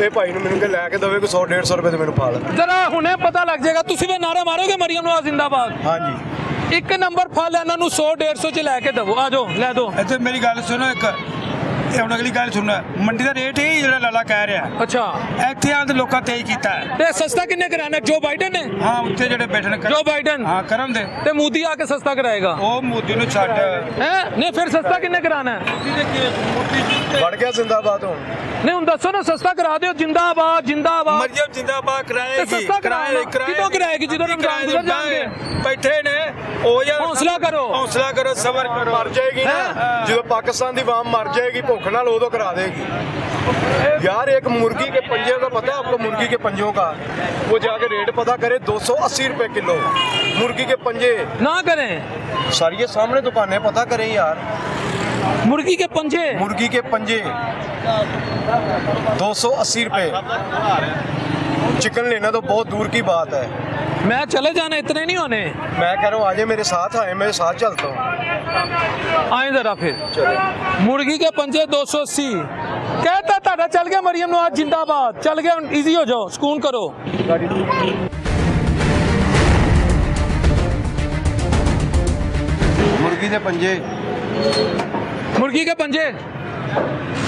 ਇਹ ਭਾਈ ਨੂੰ ਮੈਨੂੰ ਕਿ ਲੈ ਕੇ ਦੇਵੇ ਕੋਈ 100 150 ਰੁਪਏ ਤੇ ਮੈਨੂੰ ਫਲ। ਜਰਾ ਹੁਣੇ ਪਤਾ ਲੱਗ ਜਾਏਗਾ। ਤੁਸੀਂ ਵੀ ਨਾਰਾ ਮਾਰੋਗੇ ਮਰੀਮ ਨਵਾਜ਼ ਜ਼ਿੰਦਾਬਾਦ? ਹਾਂਜੀ, ਇੱਕ ਨੰਬਰ ਫਲ ਇਹਨਾਂ ਨੂੰ 100 150 ਚ ਲੈ ਕੇ ਦੇਵੋ। ਆ ਜਾਓ, ਲੈ ਦੋ। ਇੱਥੇ ਮੇਰੀ ਗੱਲ ਸੁਣੋ ਇੱਕ, ਇਹ ਹੁਣ ਅਗਲੀ ਗੱਲ ਸੁਣੋ। ਮੰਡੀ ਦਾ ਰੇਟ ਇਹ ਜਿਹੜਾ ਲਾਲਾ ਕਹਿ ਰਿਹਾ, ਅੱਛਾ, ਇੱਥੇ ਆਣ ਤੇ ਲੋਕਾਂ ਤੇਜ਼ ਕੀਤਾ ਹੈ। ਤੇ ਸਸਤਾ ਕਿੰਨੇ ਕਰਾਣਾ? ਜੋ ਬਾਈਡਨ ਨੇ? ਹਾਂ, ਉੱਥੇ ਜਿਹੜੇ ਬੈਠੇ ਨੇ ਜੋ ਬਾਈਡਨ? ਹਾਂ, ਕਰਮ ਦੇ। ਤੇ ਮੋਦੀ ਆ ਕੇ ਸਸਤਾ ਕਰਾਏਗਾ? ਉਹ ਮੋਦੀ ਨੂੰ ਛੱਡ। ਹੈ ਨਹੀਂ, ਫਿਰ ਸਸਤਾ ਕਿੰਨੇ ਕਰਾਣਾ? ਵੜ ਗਿਆ ਜ਼ਿੰਦਾਬਾਦ ਹੁਣ। ਨਹੀਂ, ਹੁਣ ਦੱਸੋ ਨਾ, ਸਸਤਾ ਕਰਾ ਦਿਓ। ਜਿੰਦਾਬਾਦ, ਜਿੰਦਾਬਾਦ। ਮਰੀਮ ਜਿੰਦਾਬਾਦ ਤੇ ਕਰਾਏਗੀ। ਸਸਤਾ ਕਰਾਏਗੀ ਕਿਦੋਂ ਕਰਾਏਗੀ? ਜਦੋਂ ਰਮਜ਼ਾਨ ਗੁਜ਼ਰ ਜਾਣਗੇ। ਬੈਠੇ ਨੇ ਉਹ ਯਾਰ, ਹੌਸਲਾ ਕਰੋ, ਹੌਸਲਾ ਕਰੋ, ਸਬਰ ਕਰੋ। ਮਰ ਜਾਏਗੀ ਨਾ, ਜਦੋਂ ਪਾਕਿस्तान ਦੀ आवाम मर जाएगी भूख नाल, उदो करा देगी। यार एक मुर्गी के पंजे का पता है आपको? मुर्गी के पंजों का वो जाके रेट पता करे, 280 रुपए किलो मुर्गी के पंजे। ना करें सर, ये सामने दुकानें पता करें यार। मुर्गी के पंजे, मुर्गी के पंजे 280 रुपए। चिकन लेना तो बहुत दूर की बात है। मैं चले जाना, इतने नहीं होने। मैं कह रहा हूँ आज मेरे साथ आए, मेरे साथ चलता हूँ। आए जरा फिर। मुर्गी के पंजे 280 कहता ताड़ा। चल गया मरियम नवाज जिंदाबाद, चल गया। इजी हो जाओ, सुकून करो। मुर्गी के पंजे, मुर्गी के पंजे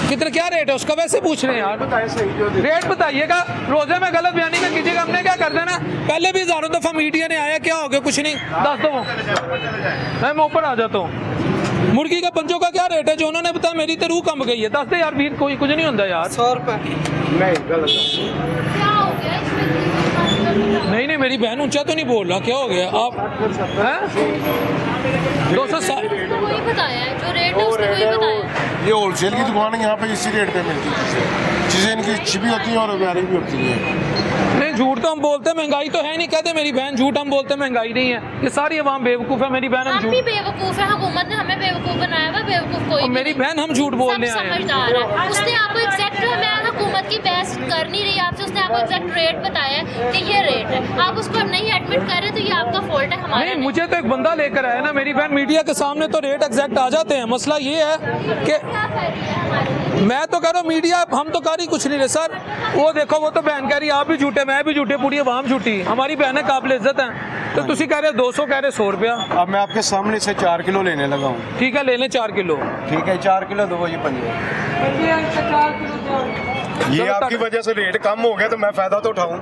कितने, क्या रेट है उसका? वैसे पूछ रहे हैं यार, रेट बताइएगा। रोजे में गलत बयानी में कीजिएगा, हमने क्या कर देना। पहले भी हजारों दफा मीडिया ने आया, क्या हो गया? कुछ नहीं, दस दो मैं ऊपर आ जाता हूँ। मुर्गी के पंजों का क्या रेट है? जो उन्होंने बताया, मेरी तो रूह कम गई है। दस दे यार वीर, कोई कुछ नहीं होता यार। 100 रुपए। नहीं गलत। नहीं, मेरी बहन ऊंचा तो नहीं बोल रहा, क्या हो गया? आप हैं 260 वही बताया है, जो रेट है उसको वही बताया। ये होलसेल की दुकान है, यहाँ पे इसी रेट पे मिलती है। चीज़ें इनकी अच्छी भी होती हैं और प्यारी भी होती हैं। नहीं, झूठ तो हम बोलते हैं, महंगाई तो है नहीं। कहते मेरी बहन झूठ, हम बोलते हैं महंगाई नहीं है। ये सारी अवाम बेवकूफ़ है। मेरी बहन हम हम भी झूठ, बेवकूफ है, हुकूमत ने हमें बेवकूफ बनाया हुआ। बेवकूफ कोई और मेरी बहन हम झूठ बोलने सब आए हैं। समझदार है। उसने आपको एग्जैक्ट, मैं हुकूमत की बहस कर नहीं रही आपसे, उसने आपको एग्जैक्ट रेट बताया कि ये रेट है। आप उसको नहीं एडमिट कर रहे तो ये आपका फॉल्ट है, हमारा नहीं, मुझे तो एक बंदा लेकर आया ना, मेरी बहन मीडिया के सामने तो रेट एग्जैक्ट आ जाते हैं। मसला ये है कि मैं तो कह रहा हूँ मीडिया, हम तो कर ही कुछ नहीं रहे सर। वो देखो, वो तो बहन कह रही है आप भी झूठे, मैं भी झूठे, पूरी अवाम झूठी। हमारी बहनें काबिल इज्जत हैं। तो तुसी कह रहे 200, कह रहे 100 रुपया। अब मैं आपके सामने से 4 किलो लेने लगा हूँ। ठीक है, ले लें 4 किलो। ठीक है, 4 किलो दो ये पंजे। ये आपकी वजह से रेट कम हो गया तो मैं फायदा तो उठाऊं।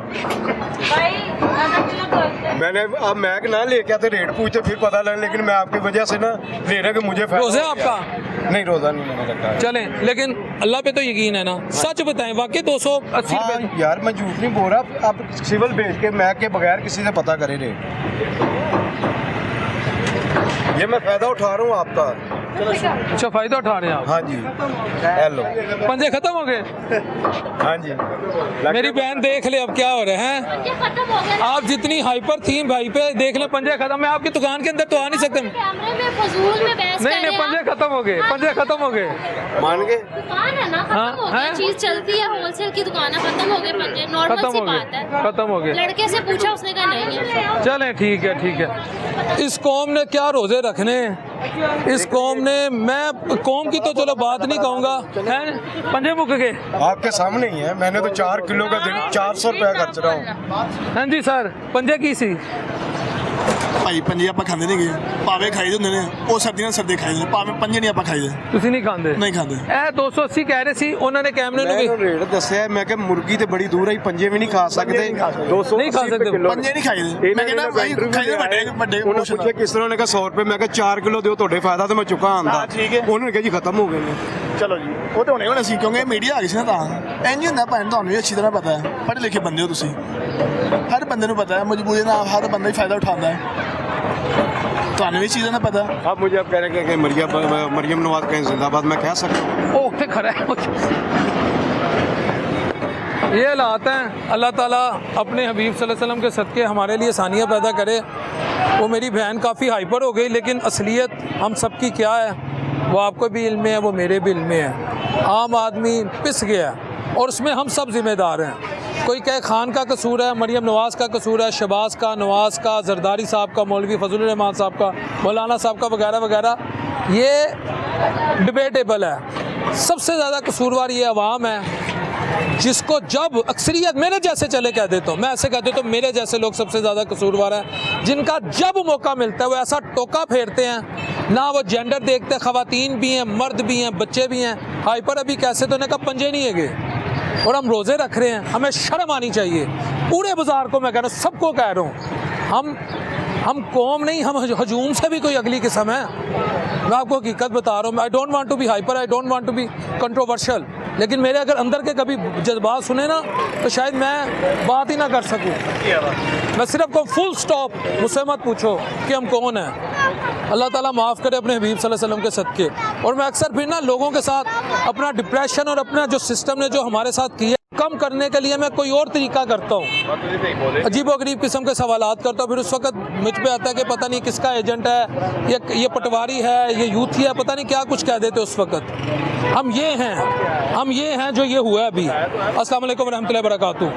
मैंने अब मैं ना लेके आते रेट पूछते फिर पता लगे, लेकिन मैं आपकी वजह से ना ले रहा कि मुझे फायदा रोज़ा हो गया। आपका? नहीं, रोजा नहीं मैंने रखा है। चलें, लेकिन अल्लाह पे तो यकीन है ना? सच बताएं, वाकई 280 हाँ, रुपये? यार मैं झूठ नहीं बोल रहा। आप सिविल भेज के मैं के बगैर किसी से पता करे रेट। ये मैं फायदा उठा रहा हूँ आपका। अच्छा, फायदा उठा रहे हैं आप? हाँ जी, हेलो। पंजे खत्म हो गए? हाँ जी, मेरी बहन देख ले अब क्या हो रहा है। खत्म हो गया। आप जितनी हाइपर थी भाई पे, देख ले पंजे खत्म। मैं आपकी दुकान के अंदर तो आ नहीं सकते। कैमरे में फजूल में बहस नहीं कर नहीं, रहे पंजे हैं। खत्म हो गए, पंजे खत्म हो गए। मान गए? दुकान है ना, हाँ, खत्म हो गया। हैं? चीज चलती है, होलसेल की दुकान है, खत्म हो गए पंजे, नॉर्मल खत्म सी हो बात गए, है। खत्म हो गए। लड़के से पूछा, उसने कहा नहीं है। चलें, ठीक है, ठीक है। इस कौम ने क्या रोजे रखने, इस कौम ने, मैं कौम की तो चलो बात नहीं कहूँगा, हैं पंजे मुक गए। आपके सामने ही है। मैंने तो 4 किलो का दिन 400 रुपया खर्च रहा हूँ। हाँ जी सर, पंजे की सी ਭਾਈ ਪੰਜੇ ਆਪਾਂ ਖਾਂਦੇ ਨਹੀਂਗੇ, ਭਾਵੇਂ ਖਾਈਦੇ ਹੁੰਦੇ ਨੇ, ਉਹ ਸਰਦੀਆਂ ਸਰਦੇ ਖਾਈਦੇ ਨੇ, ਭਾਵੇਂ ਪੰਜੇ ਨਹੀਂ ਆਪਾਂ ਖਾਈਦੇ। ਤੁਸੀਂ ਨਹੀਂ ਖਾਂਦੇ? ਨਹੀਂ ਖਾਂਦੇ। ਇਹ 280 ਕਹਿ ਰਹੇ ਸੀ ਉਹਨਾਂ ਨੇ ਕੈਮਰੇ ਨੂੰ ਵੀ ਰੇਟ ਦੱਸਿਆ, ਮੈਂ ਕਿਹਾ ਮੁਰਗੀ ਤੇ ਬੜੀ ਦੂਰ ਆਈ, ਪੰਜੇ ਵੀ ਨਹੀਂ ਖਾ ਸਕਦੇ, 200 ਨਹੀਂ ਖਾ ਸਕਦੇ, ਪੰਜੇ ਨਹੀਂ ਖਾਈਦੇ। ਮੈਂ ਕਹਿੰਦਾ ਭਾਈ ਖਾਈਦੇ ਵੱਡੇ ਉਹਨਾਂ ਪੁੱਛਿਆ ਕਿਸ ਤਰ੍ਹਾਂ, ਉਹਨੇ ਕਿਹਾ 100 ਰੁਪਏ। ਮੈਂ ਕਿਹਾ 4 ਕਿਲੋ ਦਿਓ, ਤੁਹਾਡੇ ਫਾਇਦਾ ਤੇ ਮੈਂ ਚੁੱਕਾ ਆਂਦਾ। ਉਹਨਾਂ ਨੇ ਕਿਹਾ ਜੀ ਖਤਮ ਹੋ ਗਏ ਨੇ। ਚਲੋ ਜੀ, ਉਹ ਤਾਂ ਹੋਣੇ ਸੀ ਕਿਉਂਕਿ ਮੀਡੀਆ ਆ ਗਈ ਸੀ ਨਾ, ਤਾਂ ਇੰਝ ਹੁੰਦਾ ਭਾਵੇਂ ਤੁਹਾਨੂੰ ਵੀ ਅੱਛੀ ਤਰ੍ਹਾਂ ਪਤਾ ਹੈ, ਪੜ੍ਹੇ ਲਿਖੇ ਬੰਦੇ ਹੋ ਤੁਸੀਂ, ਹਰ ਬੰਦੇ ਨੂੰ ਪਤਾ ਹੈ ਮਜਬੂਰੀ ਨਾਲ ਹਰ ਬੰਦਾ ਹੀ ਫਾਇਦਾ ਉਠਾਉਂਦਾ है, ਤੁਹਾਨੂੰ ਵੀ चीज़ें ना पता। अब मुझे आप कह रहे हैं कि मरियम नवाज कहें जिंदाबाद, मैं कह सकता हूँ ओ उत्थे खड़ा है। ये हालात हैं। अल्लाह ताला अपने हबीब सल्लल्लाहु अलैहि वसल्लम के सदक़े हमारे लिए आसानियाँ पैदा करे। वो मेरी बहन काफ़ी हाइपर हो गई, लेकिन असलियत हम सब की क्या है वो आपको भी इल्म है, वो मेरे भी इल्म है। आम आदमी पिस गया और उसमें हम सब जिम्मेदार हैं। कोई कहे खान का कसूर है, मरियम नवाज का कसूर है, शहबाज का, नवाज का, जरदारी साहब का, मौलवी फजलुर रहमान साहब का, मौलाना साहब का वगैरह वगैरह। ये डिबेटेबल है। सबसे ज़्यादा कसूरवार ये अवाम है जिसको जब अक्सरियत मेरे जैसे चले कह देता हूँ, मैं ऐसे कह देता हूँ, मेरे जैसे लोग सबसे ज़्यादा कसूरवार हैं, जिनका जब मौका मिलता है वो ऐसा टोका फेरते हैं, ना वो जेंडर देखते, ख़वातीन भी हैं, मर्द भी हैं, बच्चे भी हैं। हाइपर अभी कैसे तो ने कहा पंजे नहीं है गए और हम रोज़े रख रहे हैं, हमें शर्म आनी चाहिए। पूरे बाज़ार को मैं कह रहा हूँ, सबको कह रहा हूँ, हम कौम नहीं, हम हजूम से भी कोई अगली किस्म है। मैं आपको हकीकत बता रहा हूँ। I don't want to be hyper, I don't want to be controversial, लेकिन मेरे अगर अंदर के कभी जज्बात सुने ना तो शायद मैं बात ही ना कर सकूँ। मैं सिर्फ को फुल स्टॉप, मुझसे मत पूछो कि हम कौन हैं। अल्लाह ताला माफ़ करे अपने हबीब सल्लल्लाहु अलैहि वसल्लम के सदके। और मैं अक्सर फिर ना लोगों के साथ अपना डिप्रेशन और अपना जो सिस्टम ने जो हमारे साथ किया कम करने के लिए मैं कोई और तरीका करता हूँ, अजीबोगरीब किस्म के सवालात करता हूँ। फिर उस वक्त मुझ पे आता है कि पता नहीं किसका एजेंट है, ये पटवारी है, ये यूथी है, पता नहीं क्या कुछ कह देते उस वक्त। हम ये हैं जो ये हुआ है अभी। अस्सलाम वालेकुम रहमतुल्लाहि व बरकातुहू।